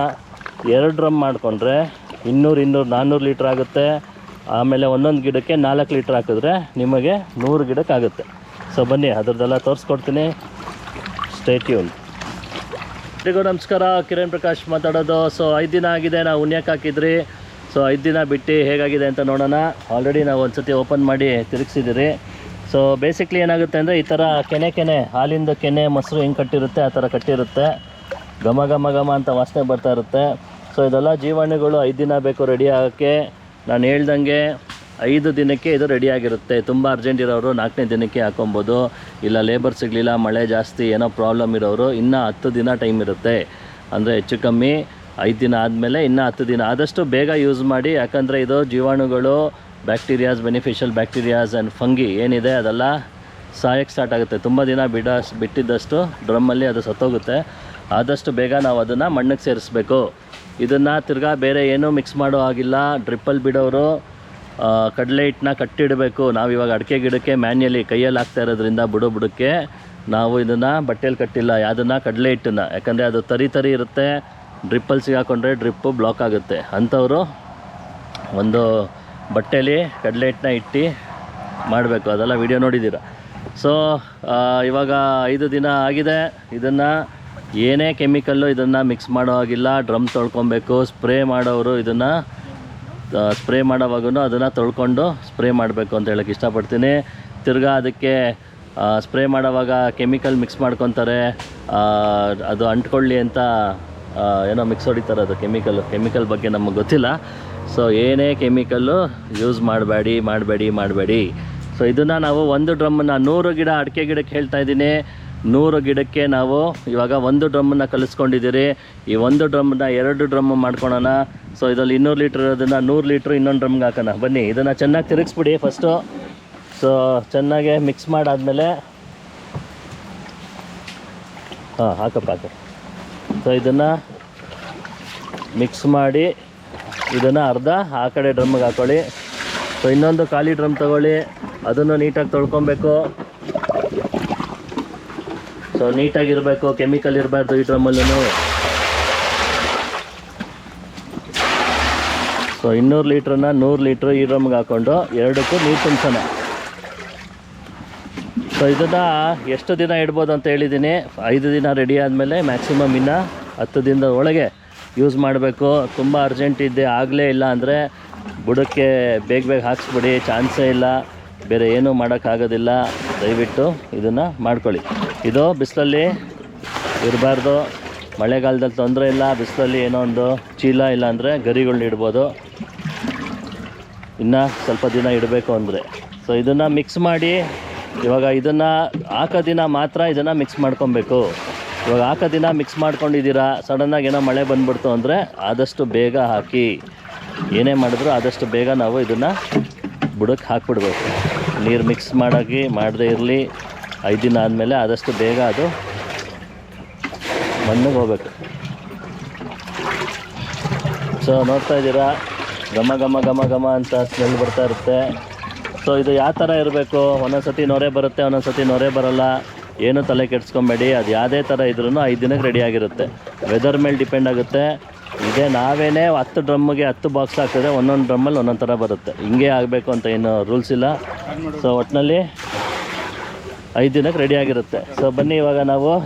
2 ಡ್ರಮ್ ಮಾಡಿಕೊಂಡ್ರೆ 200-400 ಲೀಟ್ರ್ ಆಗುತ್ತೆ. ಆಮೇಲೆ ಒಂದೊಂದು ಗಿಡಕ್ಕೆ 4 ಲೀಟ್ರ್ ಹಾಕಿದ್ರೆ ನಿಮಗೆ 100 ಗಿಡಕ್ಕೆ ಆಗುತ್ತೆ. ಸೊ ಬನ್ನಿ, ಅದರದ್ದೆಲ್ಲ ತೋರಿಸ್ಕೊಡ್ತೀನಿ, ಸ್ಟೇ ಟ್ಯೂನ್. ಎಲ್ರಿಗೂ ನಮಸ್ಕಾರ, ಕಿರಣ್ ಪ್ರಕಾಶ್ ಮಾತಾಡೋದು. ಸೊ 5 ದಿನ ಆಗಿದೆ ನಾವು ಉಣ್ಯಕ್ಕೆ ಹಾಕಿದ್ರಿ. ಸೊ 5 ದಿನ ಬಿಟ್ಟು ಹೇಗಾಗಿದೆ ಅಂತ ನೋಡೋಣ. ಆಲ್ರೆಡಿ ನಾವು ಒಂದು ಸತಿ ಓಪನ್ ಮಾಡಿ ತಿರುಗಿಸಿದ್ದೀರಿ. ಸೊ ಬೇಸಿಕ್ಲಿ ಏನಾಗುತ್ತೆ ಅಂದರೆ, ಈ ಥರ ಕೆನೆ ಹಾಲಿಂದ ಕೆನೆ ಮೊಸರು ಹೆಂಗೆ ಕಟ್ಟಿರುತ್ತೆ ಆ ಥರ ಕಟ್ಟಿರುತ್ತೆ. ಘಮ ಘಮ ಘಮ ಅಂತ ವಾಸನೆ ಬರ್ತಾ ಇರುತ್ತೆ. ಸೊ ಇದೆಲ್ಲ ಜೀವಾಣುಗಳು 5 ದಿನ ಬೇಕು ರೆಡಿ ಆಗೋಕ್ಕೆ. ನಾನು ಹೇಳ್ದಂಗೆ 5 ದಿನಕ್ಕೆ ಇದು ರೆಡಿಯಾಗಿರುತ್ತೆ. ತುಂಬ ಅರ್ಜೆಂಟ್ ಇರೋರು 4ನೇ ದಿನಕ್ಕೆ ಹಾಕೊಬೋದು. ಇಲ್ಲ ಲೇಬರ್ ಸಿಗಲಿಲ್ಲ, ಮಳೆ ಜಾಸ್ತಿ, ಏನೋ ಪ್ರಾಬ್ಲಮ್ ಇರೋರು ಇನ್ನೂ 10 ದಿನ ಟೈಮ್ ಇರುತ್ತೆ. ಅಂದರೆ ಹೆಚ್ಚು ಕಮ್ಮಿ 5 ದಿನ ಆದಮೇಲೆ ಇನ್ನೂ 10 ದಿನ. ಆದಷ್ಟು ಬೇಗ ಯೂಸ್ ಮಾಡಿ, ಯಾಕಂದರೆ ಇದು ಜೀವಾಣುಗಳು, bacterias, beneficial bacterias and fungi ಏನಿದೆ ಅದೆಲ್ಲ ಸಾಯಕ್ಕೆ ಸ್ಟಾರ್ಟ್ ಆಗುತ್ತೆ. ತುಂಬ ದಿನ ಬಿಟ್ಟಿದ್ದಷ್ಟು ಡ್ರಮ್ಮಲ್ಲಿ ಅದು ಸತ್ತೋಗುತ್ತೆ. ಆದಷ್ಟು ಬೇಗ ನಾವು ಅದನ್ನು ಮಣ್ಣಿಗೆ ಸೇರಿಸ್ಬೇಕು. ಇದನ್ನು ತಿರ್ಗಾ ಬೇರೆ ಏನೂ ಮಿಕ್ಸ್ ಮಾಡೋ ಆಗಿಲ್ಲ. ಡ್ರಿಪ್ಪಲ್ಲಿ ಬಿಡೋರು ಕಡಲೆ ಹಿಟ್ಟನ್ನ ಕಟ್ಟಿಡಬೇಕು. ನಾವಿವಾಗ ಅಡಿಕೆ ಗಿಡಕ್ಕೆ ಮ್ಯಾನ್ಯಲಿ ಕೈಯಲ್ಲಿ ಹಾಕ್ತಾ ಇರೋದ್ರಿಂದ ಬುಡಕ್ಕೆ ನಾವು ಇದನ್ನು ಬಟ್ಟೆಯಲ್ಲಿ ಕಟ್ಟಿಲ್ಲ, ಯಾವುದನ್ನು ಕಡಲೆ ಹಿಟ್ಟನ್ನು, ಯಾಕಂದರೆ ಅದು ತರಿ ತರಿ ಇರುತ್ತೆ, ಡ್ರಿಪ್ಪಲ್ಲಿ ಸಿಗಾಕೊಂಡ್ರೆ ಡ್ರಿಪ್ಪು ಬ್ಲಾಕ್ ಆಗುತ್ತೆ. ಅಂಥವರು ಒಂದು ಬಟ್ಟೆಯಲ್ಲಿ ಕಡಲೆ ಹಿಟ್ಟನ್ನ ಇಟ್ಟು ಮಾಡಬೇಕು. ಅದೆಲ್ಲ ವಿಡಿಯೋ ನೋಡಿದ್ದೀರ. ಸೊ ಇವಾಗ 5 ದಿನ ಆಗಿದೆ. ಇದನ್ನು ಏನೇ ಕೆಮಿಕಲ್ಲು ಇದನ್ನು ಮಿಕ್ಸ್ ಮಾಡೋ ಹಾಗಿಲ್ಲ. ಡ್ರಮ್ ತೊಳ್ಕೊಬೇಕು. ಸ್ಪ್ರೇ ಮಾಡೋರು ಇದನ್ನು ಸ್ಪ್ರೇ ಮಾಡೋವಾಗೂ ಅದನ್ನು ತೊಳ್ಕೊಂಡು ಸ್ಪ್ರೇ ಮಾಡಬೇಕು ಅಂತ ಹೇಳೋಕ್ಕೆ ಇಷ್ಟಪಡ್ತೀನಿ. ತಿರ್ಗಾ ಅದಕ್ಕೆ ಸ್ಪ್ರೇ ಮಾಡೋವಾಗ ಕೆಮಿಕಲ್ ಮಿಕ್ಸ್ ಮಾಡ್ಕೊತಾರೆ, ಅದು ಅಂಟ್ಕೊಳ್ಳಿ ಅಂತ ಏನೋ ಮಿಕ್ಸ್ ಹೊಡಿತಾರೆ. ಅದು ಕೆಮಿಕಲ್ ಬಗ್ಗೆ ನಮಗೆ ಗೊತ್ತಿಲ್ಲ. ಸೊ ಏನೇ ಕೆಮಿಕಲ್ಲು ಯೂಸ್ ಮಾಡಬೇಡಿ. ಸೊ ಇದನ್ನು ನಾವು ಒಂದು ಡ್ರಮ್ಮನ್ನು 100 ಗಿಡ ಅಡಿಕೆ ಗಿಡಕ್ಕೆ ಹೇಳ್ತಾ ಇದ್ದೀನಿ. 100 ಗಿಡಕ್ಕೆ ನಾವು ಇವಾಗ 1 ಡ್ರಮ್ಮನ್ನು ಕಲಿಸ್ಕೊಂಡಿದ್ದೀರಿ. ಈ 1 ಡ್ರಮ್ಮನ್ನ 2 ಡ್ರಮ್ ಮಾಡ್ಕೊಳೋಣ. ಸೊ ಇದರಲ್ಲಿ 200 ಲೀಟ್ರ್ ಇರೋದನ್ನು 100 ಲೀಟ್ರ್ ಇನ್ನೊಂದು ಡ್ರಮ್ಗೆ ಹಾಕೋಣ. ಬನ್ನಿ, ಇದನ್ನು ಚೆನ್ನಾಗಿ ತಿರುಗಿಸ್ಬಿಡಿ ಫಸ್ಟು. ಸೊ ಚೆನ್ನಾಗಿ ಮಿಕ್ಸ್ ಮಾಡಾದಮೇಲೆ ಹಾಕಪ್ಪ. ಸೊ ಇದನ್ನು ಮಿಕ್ಸ್ ಮಾಡಿ ಇದನ್ನು ಅರ್ಧ ಆ ಕಡೆ ಡ್ರಮ್ಗೆ ಹಾಕ್ಕೊಳ್ಳಿ. ಸೊ ಇನ್ನೊಂದು ಖಾಲಿ ಡ್ರಮ್ ತೊಗೊಳ್ಳಿ, ಅದನ್ನು ನೀಟಾಗಿ ತೊಳ್ಕೊಬೇಕು. ಸೊ ನೀಟಾಗಿರಬೇಕು, ಕೆಮಿಕಲ್ ಇರಬಾರ್ದು ಈ ಡ್ರಮ್ಮಲ್ಲೂ. ಸೊ 200 ಲೀಟ್ರನ್ನ 100 ಲೀಟ್ರ್ ಈ ಡ್ರಮ್ಗೆ ಹಾಕ್ಕೊಂಡು 2ಕ್ಕೂ ನೀರು ತುಂಬಿಸೋಣ. ಸೊ ಇದನ್ನು ಎಷ್ಟು ದಿನ ಇಡ್ಬೋದು ಅಂತ ಹೇಳಿದ್ದೀನಿ. 5 ದಿನ ರೆಡಿ ಆದಮೇಲೆ ಮ್ಯಾಕ್ಸಿಮಮ್ ಇನ್ನು 10 ದಿನದ ಒಳಗೆ ಯೂಸ್ ಮಾಡಬೇಕು. ತುಂಬ ಅರ್ಜೆಂಟ್ ಇದ್ದೆ ಆಗಲೇ ಇಲ್ಲ ಅಂದರೆ ಬುಡಕ್ಕೆ ಬೇಗ ಹಾಕ್ಸ್ಬಿಡಿ, ಚಾನ್ಸೇ ಇಲ್ಲ. ಬೇರೆ ಏನೂ ಮಾಡೋಕ್ಕಾಗೋದಿಲ್ಲ. ದಯವಿಟ್ಟು ಇದನ್ನು ಮಾಡ್ಕೊಳ್ಳಿ. ಇದು ಬಿಸಿಲಲ್ಲಿ ಇರಬಾರ್ದು. ಮಳೆಗಾಲದಲ್ಲಿ ತೊಂದರೆ ಇಲ್ಲ. ಬಿಸಿಲಲ್ಲಿ ಏನೋ ಒಂದು ಚೀಲ ಇಲ್ಲ ಅಂದರೆ ಗರಿಗಳನ್ನ ಇಡ್ಬೋದು, ಇನ್ನು ಸ್ವಲ್ಪ ದಿನ ಇಡಬೇಕು ಅಂದರೆ. ಸೊ ಇದನ್ನು ಮಿಕ್ಸ್ ಮಾಡಿ, ಇವಾಗ ಇದನ್ನು ಹಾಕೋ ದಿನ ಮಾತ್ರ ಇದನ್ನು ಮಿಕ್ಸ್ ಮಾಡ್ಕೊಬೇಕು. ಇವಾಗ ಹಾಕೋ ದಿನ ಮಿಕ್ಸ್ ಮಾಡ್ಕೊಂಡಿದ್ದೀರಾ, ಸಡನ್ನಾಗಿ ಏನೋ ಮಳೆ ಬಂದುಬಿಡ್ತು ಅಂದರೆ ಆದಷ್ಟು ಬೇಗ ಹಾಕಿ. ಏನೇ ಮಾಡಿದ್ರು ಆದಷ್ಟು ಬೇಗ ನಾವು ಇದನ್ನು ಬುಡಕ್ಕೆ ಹಾಕ್ಬಿಡ್ಬೇಕು. ನೀರು ಮಿಕ್ಸ್ ಮಾಡದೇ ಇರಲಿ. 5 ದಿನ ಆದಮೇಲೆ ಆದಷ್ಟು ಬೇಗ ಅದು ಮಣ್ಣಿಗೆ ಹೋಗ್ಬೇಕು. ಸೊ ನೋಡ್ತಾ ಇದ್ದೀರಾ, ಘಮ ಅಂತ ಸ್ಮೆಲ್ ಬರ್ತಾ ಇರುತ್ತೆ. ಸೊ ಇದು ಯಾವ ಥರ ಇರಬೇಕು, ಒಂದೊಂದು ಸತಿ ನೊರೆ ಬರುತ್ತೆ, ಒಂದೊಂದು ಸತಿ ನೊರೆ ಬರೋಲ್ಲ. ಏನೂ ತಲೆ ಕೆಡಿಸ್ಕೊಬೇಡಿ. ಅದು ಯಾವುದೇ ಥರ ಇದ್ರೂ 5 ದಿನಕ್ಕೆ ರೆಡಿಯಾಗಿರುತ್ತೆ. ವೆದರ್ ಮೇಲೆ ಡಿಪೆಂಡ್ ಆಗುತ್ತೆ. ಇದೇ ನಾವೇನೇ 10 ಡ್ರಮ್ಮಿಗೆ 10 ಬಾಕ್ಸ್ ಹಾಕಿದ್ರೆ ಒಂದೊಂದು ಡ್ರಮ್ಮಲ್ಲಿ ಒಂದೊಂದು ಥರ ಬರುತ್ತೆ. ಹಿಂಗೆ ಆಗಬೇಕು ಅಂತ ಏನು ರೂಲ್ಸ್ ಇಲ್ಲ. ಸೊ ಒಟ್ಟಿನಲ್ಲಿ 5 ದಿನಕ್ಕೆ ರೆಡಿಯಾಗಿರುತ್ತೆ. ಸೊ ಬನ್ನಿ,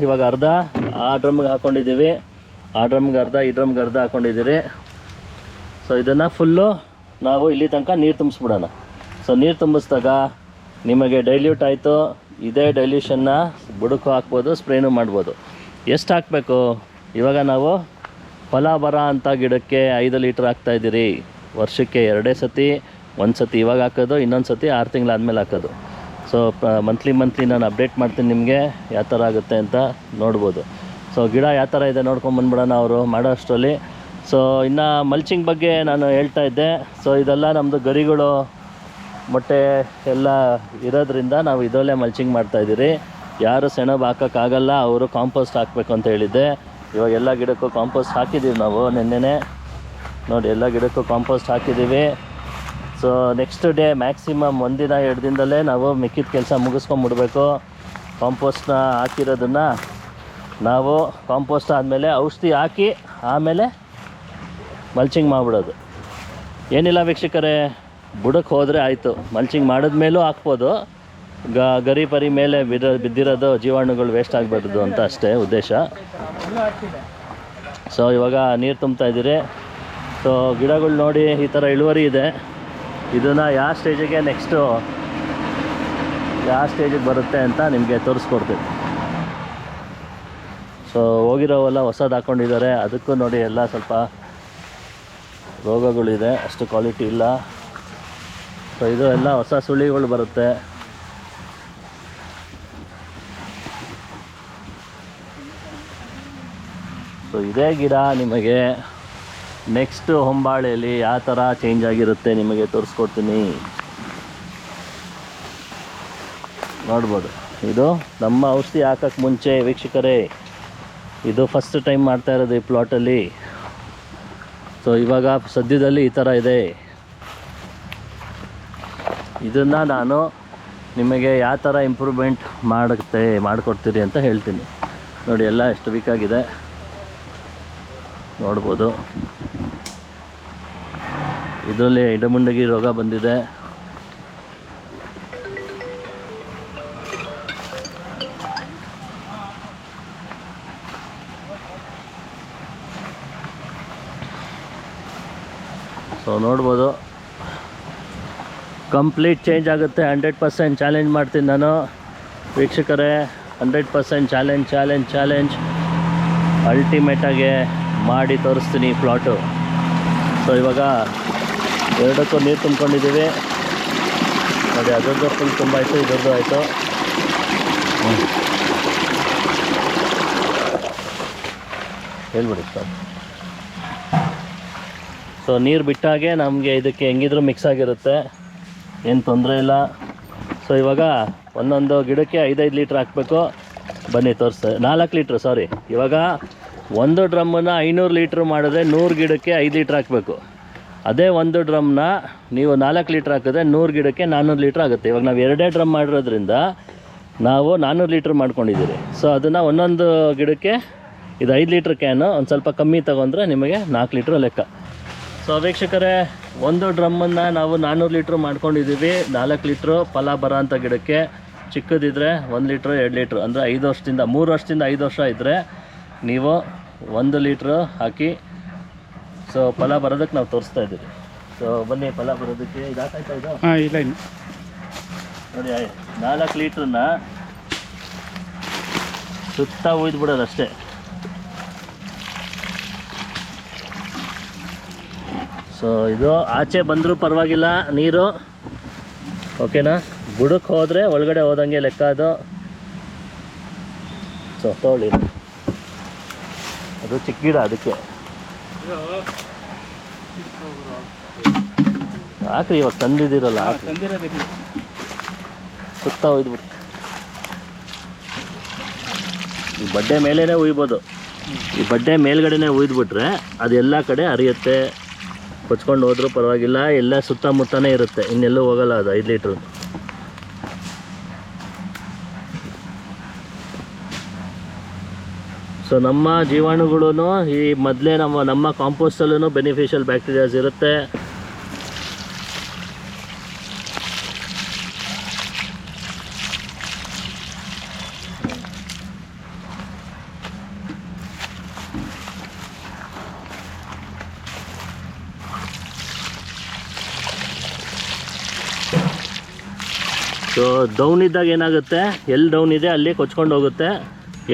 ಇವಾಗ ಅರ್ಧ ಆ ಡ್ರಮ್ಗೆ ಹಾಕ್ಕೊಂಡಿದ್ದೀವಿ, ಆ ಡ್ರಮ್ಗೆ ಅರ್ಧ, ಈ ಡ್ರಮ್ಗೆ ಅರ್ಧ ಹಾಕ್ಕೊಂಡಿದ್ದೀರಿ. ಸೊ ಇದನ್ನು ಫುಲ್ಲು ನಾವು ಇಲ್ಲಿ ತನಕ ನೀರು ತುಂಬಿಸ್ಬಿಡೋಣ. ಸೊ ನೀರು ತುಂಬಿಸಿದಾಗ ನಿಮಗೆ ಡೈಲ್ಯೂಟ್ ಆಯಿತು. ಇದೇ ಡೈಲ್ಯೂಷನ್ನ ಬುಡಕ್ಕೂ ಹಾಕ್ಬೋದು, ಸ್ಪ್ರೇನೂ ಮಾಡ್ಬೋದು. ಎಷ್ಟು ಹಾಕಬೇಕು? ಇವಾಗ ನಾವು ಫಲ ಬರ ಅಂತ ಗಿಡಕ್ಕೆ 5 ಲೀಟ್ರ್ ಹಾಕ್ತಾಯಿದ್ದೀರಿ. ವರ್ಷಕ್ಕೆ 2 ಸತಿ, ಒಂದು ಸತಿ ಇವಾಗ ಹಾಕೋದು, ಇನ್ನೊಂದು ಸತಿ 6 ತಿಂಗಳಾದ್ಮೇಲೆ ಹಾಕೋದು. ಸೊ ಮಂತ್ಲಿ ನಾನು ಅಪ್ಡೇಟ್ ಮಾಡ್ತೀನಿ ನಿಮಗೆ ಯಾವ ಥರ ಆಗುತ್ತೆ ಅಂತ ನೋಡ್ಬೋದು. ಸೊ ಗಿಡ ಯಾವ ಥರ ಇದೆ ನೋಡ್ಕೊಂಬಂದ್ಬಿಡೋಣ ಅವರು ಮಾಡೋ ಅಷ್ಟರಲ್ಲಿ. ಸೊ ಇನ್ನು ಮಲ್ಚಿಂಗ್ ಬಗ್ಗೆ ನಾನು ಹೇಳ್ತಾ ಇದ್ದೆ. ಸೊ ಇದೆಲ್ಲ ನಮ್ಮದು ಗರಿಗಳು ಮೊಟ್ಟೆ ಎಲ್ಲ ಇರೋದ್ರಿಂದ ನಾವು ಇದರಲ್ಲೇ ಮಲ್ಚಿಂಗ್ ಮಾಡ್ತಾಯಿದ್ದೀರಿ. ಯಾರು ಸೆಣಬು ಹಾಕೋಕ್ಕಾಗಲ್ಲ, ಅವರು ಕಾಂಪೋಸ್ಟ್ ಹಾಕಬೇಕು ಅಂತ ಹೇಳಿದ್ದೆ. ಇವಾಗ ಎಲ್ಲ ಗಿಡಕ್ಕೂ ಕಾಂಪೋಸ್ಟ್ ಹಾಕಿದ್ದೀವಿ ನಾವು. ನೆನ್ನೆನೇ ನೋಡಿ ಎಲ್ಲ ಗಿಡಕ್ಕೂ ಕಾಂಪೋಸ್ಟ್ ಹಾಕಿದ್ದೀವಿ. ಸೊ ನೆಕ್ಸ್ಟ್ ಡೇ ಮ್ಯಾಕ್ಸಿಮಮ್ 1 ದಿನ 2 ದಿನದಲ್ಲೇ ನಾವು ಮಿಕ್ಕಿದ ಕೆಲಸ ಮುಗಿಸ್ಕೊಂಬಿಡ್ಬೇಕು. ಕಾಂಪೋಸ್ಟ್ನ ಹಾಕಿರೋದನ್ನು ನಾವು ಕಾಂಪೋಸ್ಟ್ ಆದಮೇಲೆ ಔಷಧಿ ಹಾಕಿ ಆಮೇಲೆ ಮಲ್ಚಿಂಗ್ ಮಾಡಿಬಿಡೋದು. ಏನಿಲ್ಲ ವೀಕ್ಷಕರೇ, ಬುಡಕ್ಕೆ ಹೋದರೆ ಆಯಿತು. ಮಲ್ಚಿಂಗ್ ಮಾಡಿದ್ಮೇಲೂ ಹಾಕ್ಬೋದು. ಗರಿ ಪರಿ ಮೇಲೆ ಬಿದ್ದಿರೋದು ಜೀವಾಣುಗಳು ವೇಸ್ಟ್ ಆಗಬಾರ್ದು ಅಂತ ಅಷ್ಟೇ ಉದ್ದೇಶ. ಸೊ ಇವಾಗ ನೀರು ತುಂಬ್ತಾಯಿದ್ದೀರಿ. ಸೊ ಗಿಡಗಳು ನೋಡಿ ಈ ಥರ ಇಳುವರಿ ಇದೆ. ಇದನ್ನು ಯಾವ ಸ್ಟೇಜಿಗೆ ಯಾವ ಸ್ಟೇಜಿಗೆ ಬರುತ್ತೆ ಅಂತ ನಿಮಗೆ ತೋರಿಸ್ಕೊಡ್ತೀನಿ. ಸೊ ಹೋಗಿರೋವೆಲ್ಲ ಹೊಸದು ಹಾಕ್ಕೊಂಡಿದ್ದಾರೆ. ಅದಕ್ಕೂ ನೋಡಿ ಎಲ್ಲ ಸ್ವಲ್ಪ ರೋಗಗಳಿದೆ, ಅಷ್ಟು ಕ್ವಾಲಿಟಿ ಇಲ್ಲ. ಸೊ ಇದು ಎಲ್ಲ ಹೊಸ ಸುಳಿಗಳು ಬರುತ್ತೆ. ಸೊ ಇದೇ ಗಿಡ ನಿಮಗೆ ನೆಕ್ಸ್ಟ್ ಹೊಂಬಾಳೆಯಲ್ಲಿ ಯಾವ ಥರ ಚೇಂಜ್ ಆಗಿರುತ್ತೆ ನಿಮಗೆ ತೋರಿಸ್ಕೊಡ್ತೀನಿ, ನೋಡ್ಬೋದು. ಇದು ನಮ್ಮ ಔಷಧಿ ಹಾಕೋಕ್ಕೆ ಮುಂಚೆ ವೀಕ್ಷಕರೇ, ಇದು ಫಸ್ಟ್ ಟೈಮ್ ಮಾಡ್ತಾ ಇರೋದು ಈ ಪ್ಲಾಟಲ್ಲಿ. ಸೊ ಇವಾಗ ಸದ್ಯದಲ್ಲಿ ಈ ಥರ ಇದೆ. ಇದನ್ನು ನಾನು ನಿಮಗೆ ಯಾವ ಥರ ಇಂಪ್ರೂವ್ಮೆಂಟ್ ಮಾಡಿಕೊಡ್ತೀರಿ ಅಂತ ಹೇಳ್ತೀನಿ. ನೋಡಿ ಎಲ್ಲ ಎಷ್ಟು ವೀಕಾಗಿದೆ ನೋಡ್ಬೋದು. ಇದರಲ್ಲಿ ಇಡಮುಂಡಗಿ ರೋಗ ಬಂದಿದೆ. ಸೊ ನೋಡ್ಬೋದು ಕಂಪ್ಲೀಟ್ ಚೇಂಜ್ ಆಗುತ್ತೆ. 100% ಚಾಲೆಂಜ್ ಮಾಡ್ತೀನಿ ನಾನು ವೀಕ್ಷಕರೇ. 100% ಚಾಲೆಂಜ್ ಅಲ್ಟಿಮೇಟಾಗಿ ಮಾಡಿ ತೋರಿಸ್ತೀನಿ ಪ್ಲಾಟು. ಸೊ ಇವಾಗ ಎರಡಕ್ಕೂ ನೀರು ತುಂಬ್ಕೊಂಡಿದ್ದೀವಿ ನೋಡಿ. ಅದರದ್ದು ಫುಲ್ ತುಂಬ ಆಯಿತು, ಇದರದ್ದು ಆಯಿತು. ಹೇಳ್ಬಿಡಿ ಸರ್. ಸೊ ನೀರು ಬಿಟ್ಟಾಗೆ ನಮಗೆ ಇದಕ್ಕೆ ಹೆಂಗಿದ್ರು ಮಿಕ್ಸ್ ಆಗಿರುತ್ತೆ, ಏನು ತೊಂದರೆ ಇಲ್ಲ. ಸೊ ಇವಾಗ ಒಂದೊಂದು ಗಿಡಕ್ಕೆ 5-5 ಲೀಟ್ರ್ ಹಾಕಬೇಕು. ಬನ್ನಿ ತೋರಿಸ್ತೇವೆ. 4 ಲೀಟ್ರ್ ಸಾರಿ. ಇವಾಗ ಒಂದು ಡ್ರಮ್ಮನ್ನು 500 ಲೀಟ್ರ್ ಮಾಡಿದ್ರೆ 100 ಗಿಡಕ್ಕೆ 5 ಲೀಟ್ರ್ ಹಾಕಬೇಕು. ಅದೇ ಒಂದು ಡ್ರಮ್ನ ನೀವು 4 ಲೀಟ್ರ್ ಹಾಕಿದ್ರೆ 100 ಗಿಡಕ್ಕೆ 400 ಲೀಟ್ರ್ ಆಗುತ್ತೆ. ಇವಾಗ ನಾವು 2 ಡ್ರಮ್ ಮಾಡಿರೋದ್ರಿಂದ ನಾವು 400 ಲೀಟ್ರ್ ಮಾಡ್ಕೊಂಡಿದ್ದೀರಿ. ಸೊ ಅದನ್ನು ಒಂದೊಂದು ಗಿಡಕ್ಕೆ ಇದು 5 ಲೀಟ್ರ್ ಕ್ಯಾನು, ಒಂದು ಸ್ವಲ್ಪ ಕಮ್ಮಿ ತೊಗೊಂಡ್ರೆ ನಿಮಗೆ 4 ಲೀಟ್ರ್ ಲೆಕ್ಕ. ಸೊ ವೀಕ್ಷಕರೇ, ಒಂದು ಡ್ರಮ್ಮನ್ನು ನಾವು 400 ಲೀಟ್ರ್ ಮಾಡ್ಕೊಂಡಿದ್ದೀವಿ. 4 ಲೀಟ್ರು ಫಲ ಬರೋ ಅಂಥ ಗಿಡಕ್ಕೆ. ಚಿಕ್ಕದಿದ್ದರೆ 1 ಲೀಟ್ರು 2 ಲೀಟ್ರು ಅಂದರೆ 5 ವರ್ಷದಿಂದ 3 ವರ್ಷದಿಂದ 5 ವರ್ಷ ಇದ್ದರೆ ನೀವು 1 ಲೀಟ್ರು ಹಾಕಿ. ಸೊ ಫಲ ಬರೋದಕ್ಕೆ ನಾವು ತೋರಿಸ್ತಾ ಇದ್ದೀವಿ. ಸೊ ಬನ್ನಿ ಫಲ ಬರೋದಕ್ಕೆ ಇದು ಹಾಕಾಯ್ತಾ ಇದು? ಇಲ್ಲ ಇನ್ನು ನೋಡಿ 4 ಲೀಟ್ರನ್ನ ಸುತ್ತ ಉಯ್ದು ಬಿಡೋದು ಅಷ್ಟೇ. ಸೊ ಇದು ಆಚೆ ಬಂದರೂ ಪರವಾಗಿಲ್ಲ ನೀರು, ಓಕೆನಾ. ಬುಡಕ್ಕೆ ಹೋದರೆ ಒಳಗಡೆ ಹೋದಂಗೆ ಲೆಕ್ಕ ಅದು. ಸೊ ತಗೊಳ್ಳಿ, ಅದು ಚಿಕ್ಕ ಗಿಡ, ಅದಕ್ಕೆ ಹಾಕ್ರಿ. ಇವಾಗ ತಂದಿದ್ದೀರಲ್ಲ ಸುತ್ತ ಒಯ್ದ್ಬಿಟ್ಟು ಈ ಬಡ್ಡೆ ಮೇಲೇ ಉಯ್ಬೋದು. ಈ ಬಡ್ಡೆ ಮೇಲ್ಗಡೆನೇ ಉಯ್ದುಬಿಟ್ರೆ ಅದು ಎಲ್ಲ ಕಡೆ ಹರಿಯುತ್ತೆ. ಕೊಚ್ಕೊಂಡು ಹೋದ್ರೂ ಪರವಾಗಿಲ್ಲ, ಎಲ್ಲ ಸುತ್ತಮುತ್ತನೇ ಇರುತ್ತೆ, ಇನ್ನೆಲ್ಲೂ ಹೋಗಲ್ಲ ಅದು 5 ಲೀಟ್ರು. ಸೊ ನಮ್ಮ ಜೀವಾಣುಗಳೂ ಈ ಮೊದಲೇ ನಮ್ಮ ಕಾಂಪೋಸ್ಟಲ್ಲೂ ಬೆನಿಫಿಷಿಯಲ್ ಬ್ಯಾಕ್ಟೀರಿಯಾಸ್ ಇರುತ್ತೆ. ಸೊ ಡೌನ್ ಇದ್ದಾಗ ಏನಾಗುತ್ತೆ, ಎಲ್ಲಿ ಡೌನ್ ಇದೆ ಅಲ್ಲಿ ಕೊಚ್ಕೊಂಡು ಹೋಗುತ್ತೆ,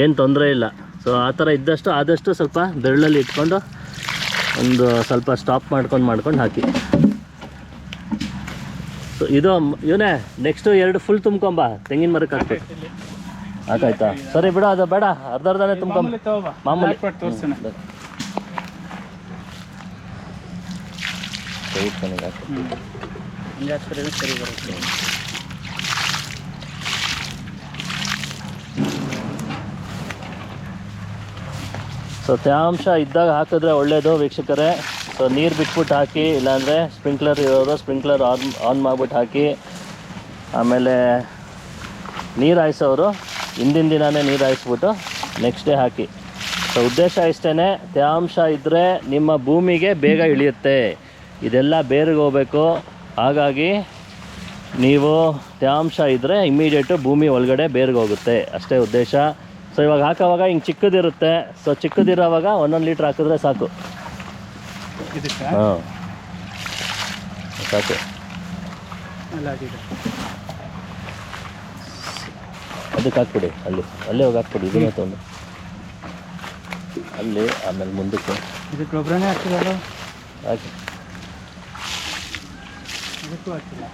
ಏನು ತೊಂದರೆ ಇಲ್ಲ. ಸೊ ಆ ಥರ ಇದ್ದಷ್ಟು ಆದಷ್ಟು ಸ್ವಲ್ಪ ಬೆರಳಲ್ಲಿ ಇಟ್ಕೊಂಡು ಒಂದು ಸ್ವಲ್ಪ ಸ್ಟಾಪ್ ಮಾಡ್ಕೊಂಡು ಹಾಕಿ. ಸೊ ಇದು ಇವನೇ ನೆಕ್ಸ್ಟು 2 ಫುಲ್ ತುಂಬ್ಕೊಂಬ, ತೆಂಗಿನ ಮರಕ್ಕೆ ಹಾಕ್ಬೇಕು. ಹಾಕಾಯ್ತಾ? ಸರಿ ಬಿಡ, ಅದು ಬೇಡ, ಅರ್ಧನೇ ತುಂಬ್ಕೊಂಬ ಮಾಮೂಲಿ. ಸರಿ ಬರುತ್ತೆ. ಸೊ ತೇವಾಂಶ ಇದ್ದಾಗ ಹಾಕಿದ್ರೆ ಒಳ್ಳೆಯದು ವೀಕ್ಷಕರೇ. ಸೊ ನೀರು ಬಿಟ್ಬಿಟ್ಟು ಹಾಕಿ, ಇಲ್ಲಾಂದರೆ ಸ್ಪ್ರಿಂಕ್ಲರ್ ಇರೋರು ಸ್ಪ್ರಿಂಕ್ಲರ್ ಆನ್ ಮಾಡಿಬಿಟ್ಟು ಹಾಕಿ. ಆಮೇಲೆ ನೀರು ಹಾಯಿಸೋರು ಹಿಂದಿನ ದಿನವೇ ನೀರು ಹಾಯಿಸ್ಬಿಟ್ಟು ನೆಕ್ಸ್ಟ್ ಡೇ ಹಾಕಿ. ಸೊ ಉದ್ದೇಶ ಇಷ್ಟೇ, ತೇವಾಂಶ ಇದ್ದರೆ ನಿಮ್ಮ ಭೂಮಿಗೆ ಬೇಗ ಇಳಿಯುತ್ತೆ, ಇದೆಲ್ಲ ಬೇರಿಗೆ ಹೋಗಬೇಕು. ಹಾಗಾಗಿ ನೀವು ತೇವಾಂಶ ಇದ್ದರೆ ಇಮ್ಮಿಡಿಯೇಟು ಭೂಮಿ ಒಳಗಡೆ ಬೇರಿಗೆ ಹೋಗುತ್ತೆ, ಅಷ್ಟೇ ಉದ್ದೇಶ. ಸೊ ಇವಾಗ ಹಾಕೋವಾಗ ಹಿಂಗೆ ಚಿಕ್ಕದಿರುತ್ತೆ. ಸೊ ಚಿಕ್ಕದಿರೋವಾಗ 1 ಲೀಟ್ರ್ ಹಾಕಿದ್ರೆ ಸಾಕು. ಹಾಂ ಸಾಕು. ಅದಕ್ಕೆ ಹಾಕ್ಬಿಡಿ, ಅಲ್ಲೇ ಹೋಗಿ ಹಾಕ್ಬಿಡಿ. ಇದನ್ನೇ ತೊಗೊಂಡು ಅಲ್ಲಿ, ಆಮೇಲೆ ಮುಂದಕ್ಕೆ ಇದಕ್ಕೆ ಗೊಬ್ಬರನೇ ಹಾಕ್ತಿರಲ್ಲ, ಹಾಕಿ. ಅದಕ್ಕೂ ಹಾಕ್ತಿಲ್ಲ.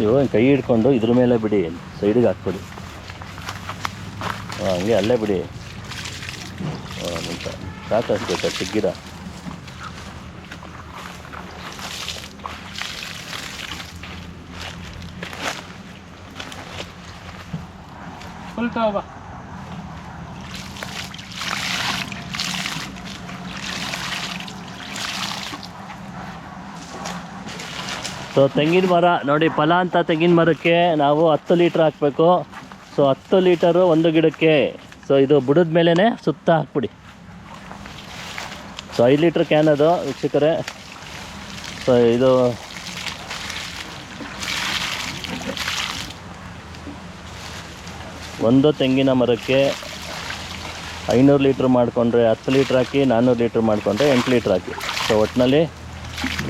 ನೀವು ಕೈ ಹಿಡ್ಕೊಂಡು ಇದ್ರ ಮೇಲೆ ಬಿಡಿ, ಸೈಡಿಗೆ ಹಾಕ್ಬಿಡಿ. ಹಂಗೆ ಅಲ್ಲೇ ಬಿಡಿ. ನಿಮಿಷ ಸಾಕಾಗ್ಬೇಕು ಚಿಕ್ಕ ಗಿಡ. ಫುಲ್ ತಗೋಬಾ. ಸೊ ತೆಂಗಿನ ಮರ ನೋಡಿ, ಫಲ ಅಂತ ತೆಂಗಿನ ಮರಕ್ಕೆ ನಾವು 10 ಲೀಟ್ರ್ ಹಾಕಬೇಕು. ಸೊ 10 ಲೀಟರು ಒಂದು ಗಿಡಕ್ಕೆ. ಸೊ ಇದು ಬುಡದ ಮೇಲೇ ಸುತ್ತ ಹಾಕ್ಬಿಡಿ. ಸೊ 5 ಲೀಟ್ರ್ ಕ್ಯಾನ್ ಅದು ವೀಕ್ಷಕರೇ. ಸೊ ಇದು ಒಂದು ತೆಂಗಿನ ಮರಕ್ಕೆ 500 ಲೀಟ್ರ್ ಮಾಡಿಕೊಂಡ್ರೆ 10 ಲೀಟ್ರ್ ಹಾಕಿ, 400 ಲೀಟ್ರ್ ಮಾಡಿಕೊಂಡ್ರೆ 8 ಲೀಟ್ರ್ ಹಾಕಿ. ಸೊ ಒಟ್ಟಿನಲ್ಲಿ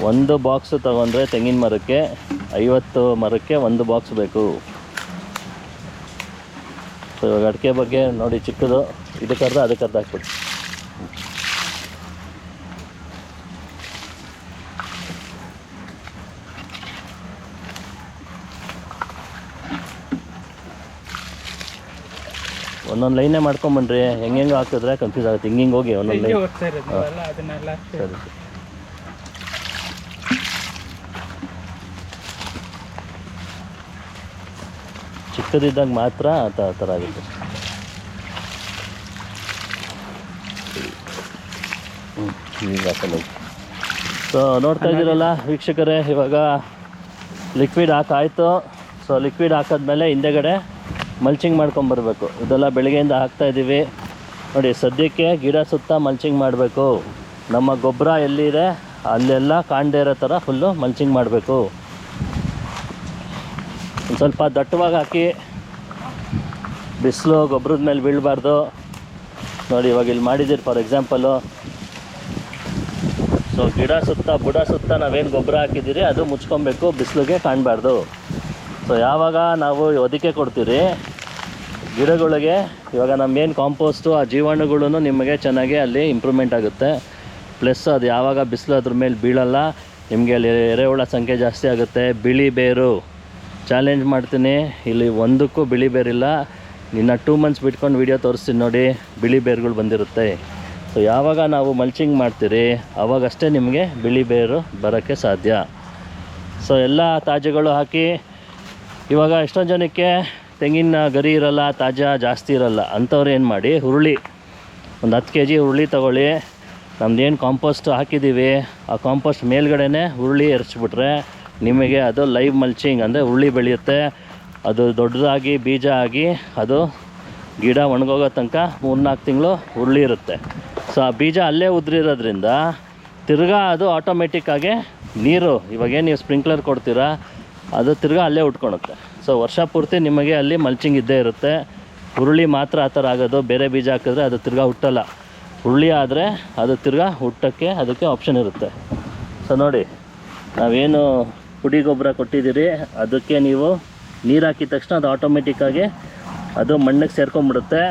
ಒಂದು ಬಾಕ್ಸ್ ತೊಗೊಂಡ್ರೆ ತೆಂಗಿನ ಮರಕ್ಕೆ 50 ಮರಕ್ಕೆ ಒಂದು ಬಾಕ್ಸ್ ಬೇಕು. ಸೊ ಇವಾಗ ಅಡಿಕೆ ಬಗ್ಗೆ ನೋಡಿ, ಚಿಕ್ಕದು ಇದಕ್ಕರ್ಧ ಅದಕ್ಕರ್ಧ ಹಾಕ್ಬಿಡಿ. ಒಂದೊಂದು ಲೈನೇ ಮಾಡ್ಕೊಂಬನ್ರಿ. ಹೆಂಗೆ ಹಾಕಿದ್ರೆ ಕನ್ಫ್ಯೂಸ್ ಆಗುತ್ತೆ. ಹಿಂಗೆ ಹೋಗಿ ಒಂದೊಂದು ಲೈನ್. ಸರಿ. ಚಿಕ್ಕದಿದ್ದಾಗ ಮಾತ್ರ ಆ ಥರ ಆಗುತ್ತೆ. ಈಗ ಹಾಕಲ್ಲ. ಸೊ ನೋಡ್ತಾ ಇದ್ದೀರಲ್ಲ ವೀಕ್ಷಕರೇ, ಇವಾಗ ಲಿಕ್ವಿಡ್ ಹಾಕಾಯಿತು. ಸೊ ಲಿಕ್ವಿಡ್ ಹಾಕಿದ್ಮೇಲೆ ಹಿಂದೆಗಡೆ ಮಲ್ಚಿಂಗ್ ಮಾಡ್ಕೊಂಬರ್ಬೇಕು. ಇದೆಲ್ಲ ಬೆಳಗ್ಗೆಯಿಂದ ಹಾಕ್ತಾಯಿದ್ದೀವಿ ನೋಡಿ. ಸದ್ಯಕ್ಕೆ ಗಿಡ ಸುತ್ತ ಮಲ್ಚಿಂಗ್ ಮಾಡಬೇಕು. ನಮ್ಮ ಗೊಬ್ಬರ ಎಲ್ಲಿದೆ ಅಲ್ಲೆಲ್ಲ ಕಾಣದೇ ಇರೋ ಥರ ಫುಲ್ಲು ಮಲ್ಚಿಂಗ್ ಮಾಡಬೇಕು. ಒಂದು ಸ್ವಲ್ಪ ದಟ್ಟವಾಗಿ ಹಾಕಿ, ಬಿಸಿಲು ಗೊಬ್ಬರದ ಮೇಲೆ ಬೀಳಬಾರ್ದು ನೋಡಿ. ಇವಾಗ ಇಲ್ಲಿ ಮಾಡಿದ್ದೀರಿ ಫಾರ್ ಎಕ್ಸಾಂಪಲು. ಸೊ ಗಿಡ ಸುತ್ತ ಬುಡ ಸುತ್ತ ನಾವೇನು ಗೊಬ್ಬರ ಹಾಕಿದ್ದೀರಿ ಅದು ಮುಚ್ಕೊಬೇಕು, ಬಿಸಿಲಿಗೆ ಕಾಣಬಾರ್ದು. ಸೊ ಯಾವಾಗ ನಾವು ಹೊದಿಕೆ ಕೊಡ್ತೀರಿ ಗಿಡಗಳಿಗೆ, ಇವಾಗ ನಮ್ಗೇನು ಕಾಂಪೋಸ್ಟು ಆ ಜೀವಾಣುಗಳು ನಿಮಗೆ ಚೆನ್ನಾಗಿ ಅಲ್ಲಿ ಇಂಪ್ರೂವ್ಮೆಂಟ್ ಆಗುತ್ತೆ. ಪ್ಲಸ್ ಅದು ಯಾವಾಗ ಬಿಸಿಲು ಅದ್ರ ಮೇಲೆ ಬೀಳಲ್ಲ, ನಿಮಗೆ ಅಲ್ಲಿ ಎರೆಹುಳ ಸಂಖ್ಯೆ ಜಾಸ್ತಿ ಆಗುತ್ತೆ. ಬಿಳಿ ಬೇರು ಚಾಲೆಂಜ್ ಮಾಡ್ತೀನಿ, ಇಲ್ಲಿ ಒಂದಕ್ಕೂ ಬಿಳಿ ಬೇರಿಲ್ಲ. ನಿನ್ನ 2 ಮಂತ್ಸ್ ಬಿಟ್ಕೊಂಡು ವೀಡಿಯೋ ತೋರಿಸ್ತೀನಿ ನೋಡಿ, ಬಿಳಿ ಬೇರುಗಳು ಬಂದಿರುತ್ತೆ. ಸೊ ಯಾವಾಗ ನಾವು ಮಲ್ಚಿಂಗ್ ಮಾಡ್ತೀರಿ ಆವಾಗಷ್ಟೇ ನಿಮಗೆ ಬಿಳಿ ಬೇರು ಬರೋಕ್ಕೆ ಸಾಧ್ಯ. ಸೊ ಎಲ್ಲ ತಾಜೆಗಳು ಹಾಕಿ. ಇವಾಗ ಎಷ್ಟೊಂದು ಜನಕ್ಕೆ ತೆಂಗಿನ ಗರಿ ಇರಲ್ಲ, ತಾಜಾ ಜಾಸ್ತಿ ಇರಲ್ಲ. ಅಂಥವ್ರು ಏನು ಮಾಡಿ, ಹುರುಳಿ ಒಂದು 10 kg ಹುರುಳಿ ತೊಗೊಳ್ಳಿ. ನಮ್ದೇನು ಕಾಂಪೋಸ್ಟ್ ಹಾಕಿದ್ದೀವಿ ಆ ಕಾಂಪೋಸ್ಟ್ ಮೇಲ್ಗಡೆನೇ ಹುರುಳಿ ಎರಚಿಬಿಟ್ರೆ ನಿಮಗೆ ಅದು ಲೈವ್ ಮಲ್ಚಿಂಗ್, ಅಂದರೆ ಹುರುಳಿ ಬೆಳೆಯುತ್ತೆ. ಅದು ದೊಡ್ಡದಾಗಿ ಬೀಜ ಆಗಿ ಅದು ಗಿಡ ಒಣಗೋಗೋ ತನಕ 3-4 ತಿಂಗಳು ಹುರುಳಿ ಇರುತ್ತೆ. ಸೊ ಆ ಬೀಜ ಅಲ್ಲೇ ಉದುರಿರೋದ್ರಿಂದ ತಿರ್ಗಾ ಅದು ಆಟೋಮೆಟಿಕ್ಕಾಗಿ ನೀರು, ಇವಾಗೇನು ನೀವು ಸ್ಪ್ರಿಂಕ್ಲರ್ ಕೊಡ್ತೀರಾ ಅದು ತಿರ್ಗಾ ಅಲ್ಲೇ ಉಟ್ಕೊಳುತ್ತೆ. ಸೊ ವರ್ಷ ಪೂರ್ತಿ ನಿಮಗೆ ಅಲ್ಲಿ ಮಲ್ಚಿಂಗ್ ಇದ್ದೇ ಇರುತ್ತೆ. ಹುರುಳಿ ಮಾತ್ರ ಆ ಥರ ಆಗೋದು. ಬೇರೆ ಬೀಜ ಹಾಕಿದ್ರೆ ಅದು ತಿರ್ಗಾ ಹುಟ್ಟಲ್ಲ. ಹುರುಳಿ ಆದರೆ ಅದು ತಿರ್ಗಾ ಹುಟ್ಟೋಕ್ಕೆ ಅದಕ್ಕೆ ಆಪ್ಷನ್ ಇರುತ್ತೆ. ಸೊ ನೋಡಿ, ನಾವೇನು ಪುಡಿ ಗೊಬ್ಬರ ಕೊಟ್ಟಿದ್ದೀರಿ ಅದಕ್ಕೆ ನೀವು ನೀರು ಹಾಕಿದ ತಕ್ಷಣ ಅದು ಆಟೋಮೆಟಿಕ್ಕಾಗಿ ಅದು ಮಣ್ಣಿಗೆ ಸೇರ್ಕೊಂಡ್ಬಿಡುತ್ತೆ.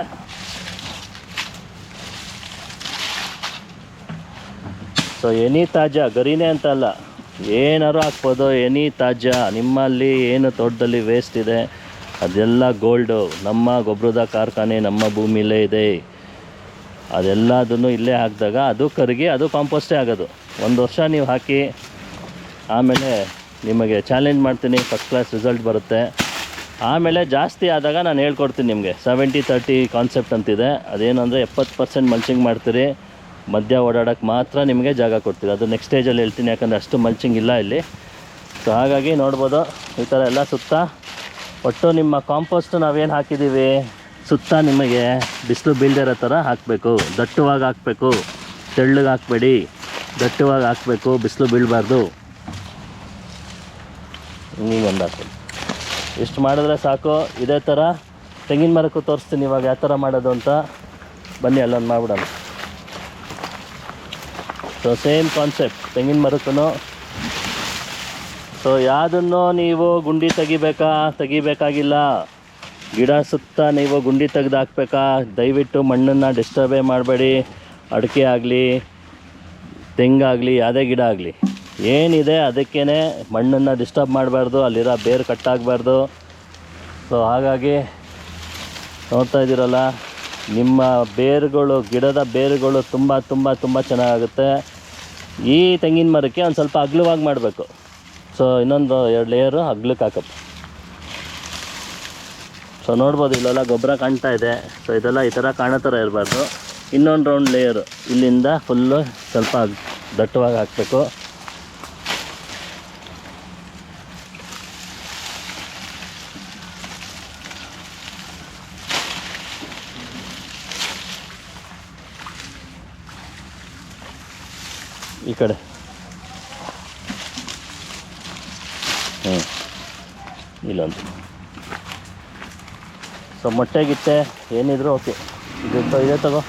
ಸೊ ಎನಿ ತಾಜಾ ಗರಿನೇ ಅಂತ ಅಲ್ಲ, ಏನಾರು ಹಾಕ್ಬೋದು. ಎನಿ ತಾಜಾ ನಿಮ್ಮಲ್ಲಿ ಏನು ತೋಟದಲ್ಲಿ ವೇಸ್ಟ್ ಇದೆ ಅದೆಲ್ಲ ಗೋಲ್ಡು. ನಮ್ಮ ಗೊಬ್ಬರದ ಕಾರ್ಖಾನೆ ನಮ್ಮ ಭೂಮಿಲೇ ಇದೆ. ಅದೆಲ್ಲದನ್ನು ಇಲ್ಲೇ ಹಾಕಿದಾಗ ಅದು ಕರಗಿ ಅದು ಕಾಂಪೋಸ್ಟೇ ಆಗೋದು. 1 ವರ್ಷ ನೀವು ಹಾಕಿ, ಆಮೇಲೆ ನಿಮಗೆ ಚಾಲೆಂಜ್ ಮಾಡ್ತೀನಿ, ಫಸ್ಟ್ ಕ್ಲಾಸ್ ರಿಸಲ್ಟ್ ಬರುತ್ತೆ. ಆಮೇಲೆ ಜಾಸ್ತಿ ಆದಾಗ ನಾನು ಹೇಳ್ಕೊಡ್ತೀನಿ ನಿಮಗೆ. 70-30 ಕಾನ್ಸೆಪ್ಟ್ ಅಂತಿದೆ. ಅದೇನಂದರೆ 70% ಮಲ್ಚಿಂಗ್ ಮಾಡ್ತೀರಿ, ಮಧ್ಯ ಓಡಾಡೋಕ್ಕೆ ಮಾತ್ರ ನಿಮಗೆ ಜಾಗ ಕೊಡ್ತೀರಿ. ಅದು ನೆಕ್ಸ್ಟ್ ಸ್ಟೇಜಲ್ಲಿ ಹೇಳ್ತೀನಿ, ಯಾಕಂದರೆ ಅಷ್ಟು ಮಲ್ಚಿಂಗ್ ಇಲ್ಲ ಇಲ್ಲಿ. ಸೊ ಹಾಗಾಗಿ ನೋಡ್ಬೋದು ಈ ಥರ ಎಲ್ಲ ಸುತ್ತ ಒಟ್ಟು ನಿಮ್ಮ ಕಾಂಪೋಸ್ಟ್ ನಾವೇನು ಹಾಕಿದ್ದೀವಿ ಸುತ್ತ ನಿಮಗೆ ಬಿಸಿಲು ಬೀಳದೇ ಇರೋ ಥರ ಹಾಕಬೇಕು. ದಟ್ಟವಾಗಿ ಹಾಕಬೇಕು, ತೆಳ್ಳಗೆ ಹಾಕಬೇಡಿ. ದಟ್ಟವಾಗಿ ಹಾಕಬೇಕು, ಬಿಸಿಲು ಬೀಳಬಾರ್ದು. ಹಿಂಗೆ ಒಂದು ಹಾಕಿ ಇಷ್ಟು ಮಾಡಿದ್ರೆ ಸಾಕು. ಇದೇ ಥರ ತೆಂಗಿನ ಮರಕ್ಕೂ ತೋರಿಸ್ತೀನಿ ಇವಾಗ ಯಾವ ಥರ ಮಾಡೋದು ಅಂತ. ಬನ್ನಿ ಅಲ್ಲೊಂದು ಮಾಡಿಬಿಡೋಣ. ಸೊ ಸೇಮ್ ಕಾನ್ಸೆಪ್ಟ್ ತೆಂಗಿನ ಮರಕ್ಕೂ. ಸೊ ಯಾವುದನ್ನು ನೀವು ಗುಂಡಿ ತೆಗಿಬೇಕಾಗಿಲ್ಲ. ಗಿಡ ಸುತ್ತ ನೀವು ಗುಂಡಿ ತೆಗೆದು ಹಾಕ್ಬೇಕಾ? ದಯವಿಟ್ಟು ಮಣ್ಣನ್ನು ಡಿಸ್ಟರ್ಬೇ ಮಾಡಬೇಡಿ. ಅಡಿಕೆ ಆಗಲಿ, ತೆಂಗಾಗಲಿ, ಯಾವುದೇ ಗಿಡ ಆಗಲಿ ಏನಿದೆ ಅದಕ್ಕೇ ಮಣ್ಣನ್ನು ಡಿಸ್ಟರ್ಬ್ ಮಾಡಬಾರ್ದು, ಅಲ್ಲಿರೋ ಬೇರು ಕಟ್ಟಾಗಬಾರ್ದು. ಸೊ ಹಾಗಾಗಿ ನೋಡ್ತಾ ಇದ್ದೀರಲ್ಲ, ನಿಮ್ಮ ಬೇರುಗಳು, ಗಿಡದ ಬೇರುಗಳು ತುಂಬ ತುಂಬ ತುಂಬ ಚೆನ್ನಾಗುತ್ತೆ. ಈ ತೆಂಗಿನ ಮರಕ್ಕೆ ಒಂದು ಸ್ವಲ್ಪ ಅಗಲವಾಗಿ ಮಾಡಬೇಕು. ಸೊ ಇನ್ನೊಂದು 2 ಲೇಯರು ಅಗ್ಲಕ್ಕೆ ಹಾಕಪ್ಪ. ಸೊ ನೋಡ್ಬೋದು ಇಲ್ಲೆಲ್ಲ ಗೊಬ್ಬರ ಕಾಣ್ತಾ ಇದೆ. ಸೊ ಇದೆಲ್ಲ ಈ ಥರ ಕಾಣೋ ಥರ ಇರಬಾರ್ದು. ಇನ್ನೊಂದು ರೌಂಡ್ ಲೇಯರು ಇಲ್ಲಿಂದ ಫುಲ್ಲು ಸ್ವಲ್ಪ ದಟ್ಟವಾಗಿ ಹಾಕಬೇಕು. ಈ ಕಡೆ ಇಲ್ಲೊಂದು. ಸೊ ಮೊಟ್ಟೆ ಗಿಟ್ಟೆ ಏನಿದ್ರು ಓಕೆ. ಇದೆ ತಗೋ.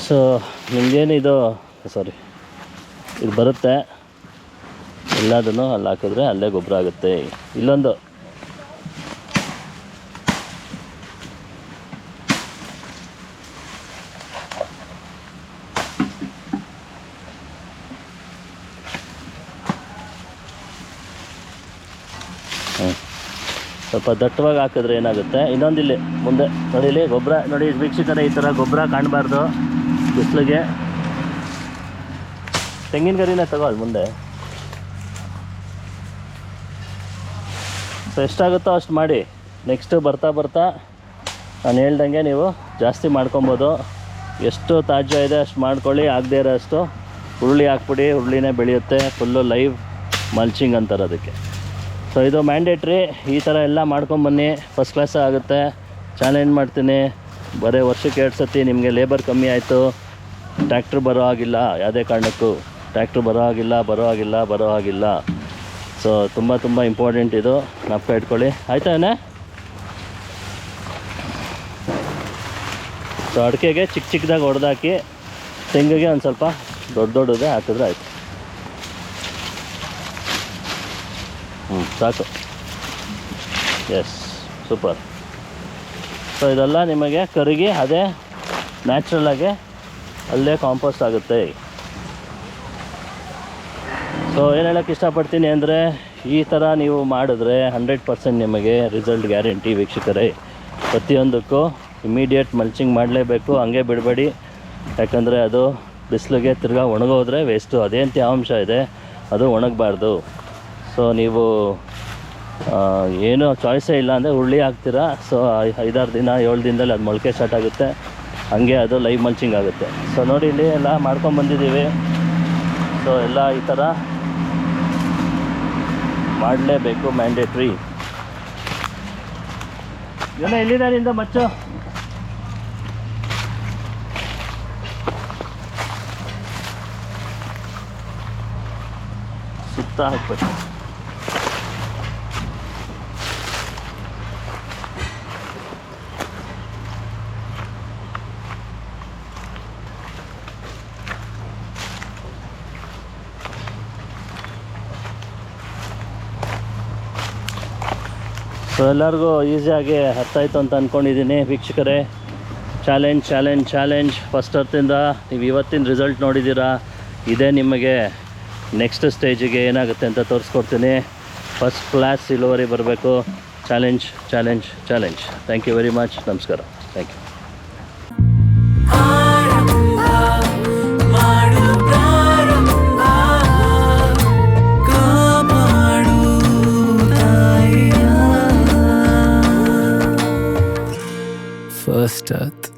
ಸೊ ನಿಮಗೇನಿದು ಸಾರಿ ಇದು ಬರುತ್ತೆ, ಎಲ್ಲದನ್ನು ಅಲ್ಲಿ ಹಾಕಿದ್ರೆ ಅಲ್ಲೇ ಗೊಬ್ಬರ ಆಗುತ್ತೆ. ಇಲ್ಲೊಂದು ಸ್ವಲ್ಪ ದಟ್ಟವಾಗಿ ಹಾಕಿದ್ರೆ ಏನಾಗುತ್ತೆ, ಇನ್ನೊಂದಿಲ್ಲಿ ಮುಂದೆ ನೋಡಿ, ಇಲ್ಲಿ ಗೊಬ್ಬರ ನೋಡಿ ವೀಕ್ಷಕರೇ, ಈ ಥರ ಗೊಬ್ಬರ ಕಾಣಬಾರ್ದು ಬಿಸಿಲಿಗೆ. ತೆಂಗಿನ ಗರಿನೇ ತಗೋ ಅಲ್ಲಿ ಮುಂದೆ. ಸೊ ಎಷ್ಟಾಗುತ್ತೋ ಅಷ್ಟು ಮಾಡಿ. ನೆಕ್ಸ್ಟು ಬರ್ತಾ ಬರ್ತಾ ನಾನು ಹೇಳ್ದಂಗೆ ನೀವು ಜಾಸ್ತಿ ಮಾಡ್ಕೊಬೋದು. ಎಷ್ಟು ತಾಜ್ಯ ಇದೆ ಅಷ್ಟು ಮಾಡ್ಕೊಳ್ಳಿ. ಆಗದೇ ಇರೋ ಅಷ್ಟು ಹುರುಳಿ ಹಾಕ್ಬಿಡಿ, ಹುರುಳಿನೇ ಬೆಳೆಯುತ್ತೆ. ಫುಲ್ಲು ಲೈವ್ ಮಲ್ಚಿಂಗ್ ಅಂತಾರೆ ಅದಕ್ಕೆ. ಸೊ ಇದು ಮ್ಯಾಂಡೇಟ್ರಿ. ಈ ಥರ ಎಲ್ಲ ಮಾಡ್ಕೊಂಬನ್ನಿ, ಫಸ್ಟ್ ಕ್ಲಾಸ್ ಆಗುತ್ತೆ. ಚಾಲೆಂಜ್ ಮಾಡ್ತೀನಿ. ಬರೀ ವರ್ಷಕ್ಕೆ 2 ಸತಿ ನಿಮಗೆ ಲೇಬರ್ ಕಮ್ಮಿ ಆಯಿತು, ಟ್ಯಾಕ್ಟ್ರ್ ಬರೋ ಆಗಿಲ್ಲ. ಯಾವುದೇ ಕಾರಣಕ್ಕೂ ಟ್ಯಾಕ್ಟ್ರ್ ಬರೋ ಆಗಿಲ್ಲ. ಸೊ ತುಂಬ ತುಂಬ ಇಂಪಾರ್ಟೆಂಟ್ ಇದು, ಜ್ಞಾಪಕ ಇಟ್ಕೊಳ್ಳಿ. ಆಯ್ತಾನೆ. ಸೊ ಅಡಿಕೆಗೆ ಚಿಕ್ಕದಾಗಿ ಹೊಡೆದಾಕಿ, ತೆಂಗಿಗೆ ಒಂದು ಸ್ವಲ್ಪ ದೊಡ್ಡದೇ ಹಾಕಿದ್ರೆ ಆಯಿತು. ಸಾಕು. S, super. ಸೊ ಇದೆಲ್ಲ ನಿಮಗೆ ಕರಗಿ ಅದೇ ನ್ಯಾಚುರಲಾಗಿ ಅಲ್ಲೇ ಕಾಂಪೋಸ್ಟ್ ಆಗುತ್ತೆ. ಸೊ ಏನು ಹೇಳೋಕ್ಕೆ ಇಷ್ಟಪಡ್ತೀನಿ ಅಂದರೆ, ಈ ಥರ ನೀವು ಮಾಡಿದ್ರೆ 100% ನಿಮಗೆ ರಿಸಲ್ಟ್ ಗ್ಯಾರಂಟಿ ವೀಕ್ಷಕರೇ. ಪ್ರತಿಯೊಂದಕ್ಕೂ ಇಮಿಡಿಯೇಟ್ ಮಲ್ಚಿಂಗ್ ಮಾಡಲೇಬೇಕು, ಹಂಗೆ ಬಿಡಬೇಡಿ. ಯಾಕಂದರೆ ಅದು ಬಿಸಿಲಿಗೆ ತಿರ್ಗಾ ಒಣಗೋದ್ರೆ ವೇಸ್ಟು. ಅದೇನು ತೇವಾಂಶ ಇದೆ ಅದು ಒಣಗಬಾರ್ದು. ಸೊ ನೀವು ಏನೂ ಚಾಯ್ಸೇ ಇಲ್ಲ ಅಂದರೆ ಹುರುಳಿ ಹಾಕ್ತೀರಾ. ಸೊ 5-6 ದಿನ 7 ದಿನದಲ್ಲಿ ಅದು ಮೊಳಕೆ ಸ್ಟಾರ್ಟ್ ಆಗುತ್ತೆ. ಹಾಗೆ ಅದು ಲೈವ್ ಮಲ್ಚಿಂಗ್ ಆಗುತ್ತೆ. ಸೊ ನೋಡಿ, ಇಲ್ಲಿ ಎಲ್ಲ ಮಾಡ್ಕೊಂಬಂದಿದ್ದೀವಿ. ಸೊ ಎಲ್ಲ ಈ ಥರ ಮಾಡಲೇಬೇಕು, ಮ್ಯಾಂಡೇಟ್ರಿ. ಏನೋ ಎಲ್ಲಿಂದ ಮಚ್ಚು ಸುತ್ತ ಹಾಕ್ಬೇಕು. ಸೊ ಎಲ್ಲರಿಗೂ ಈಸಿಯಾಗಿ ಅರ್ಥ ಆಯಿತು ಅಂತ ಅಂದ್ಕೊಂಡಿದ್ದೀನಿ ವೀಕ್ಷಕರೇ. ಚಾಲೆಂಜ್ ಫಸ್ಟ್ ಅರ್ತಿಂದ ನೀವು ಇವತ್ತಿನ ರಿಸಲ್ಟ್ ನೋಡಿದ್ದೀರಾ. ಇದೇ ನಿಮಗೆ ನೆಕ್ಸ್ಟ್ ಸ್ಟೇಜಿಗೆ ಏನಾಗುತ್ತೆ ಅಂತ ತೋರಿಸ್ಕೊಡ್ತೀನಿ. ಫಸ್ಟ್ ಕ್ಲಾಸ್ ಇಳುವರಿ ಬರಬೇಕು. Challenge. Thank you very much. ನಮಸ್ಕಾರ. Thank you. First Earth.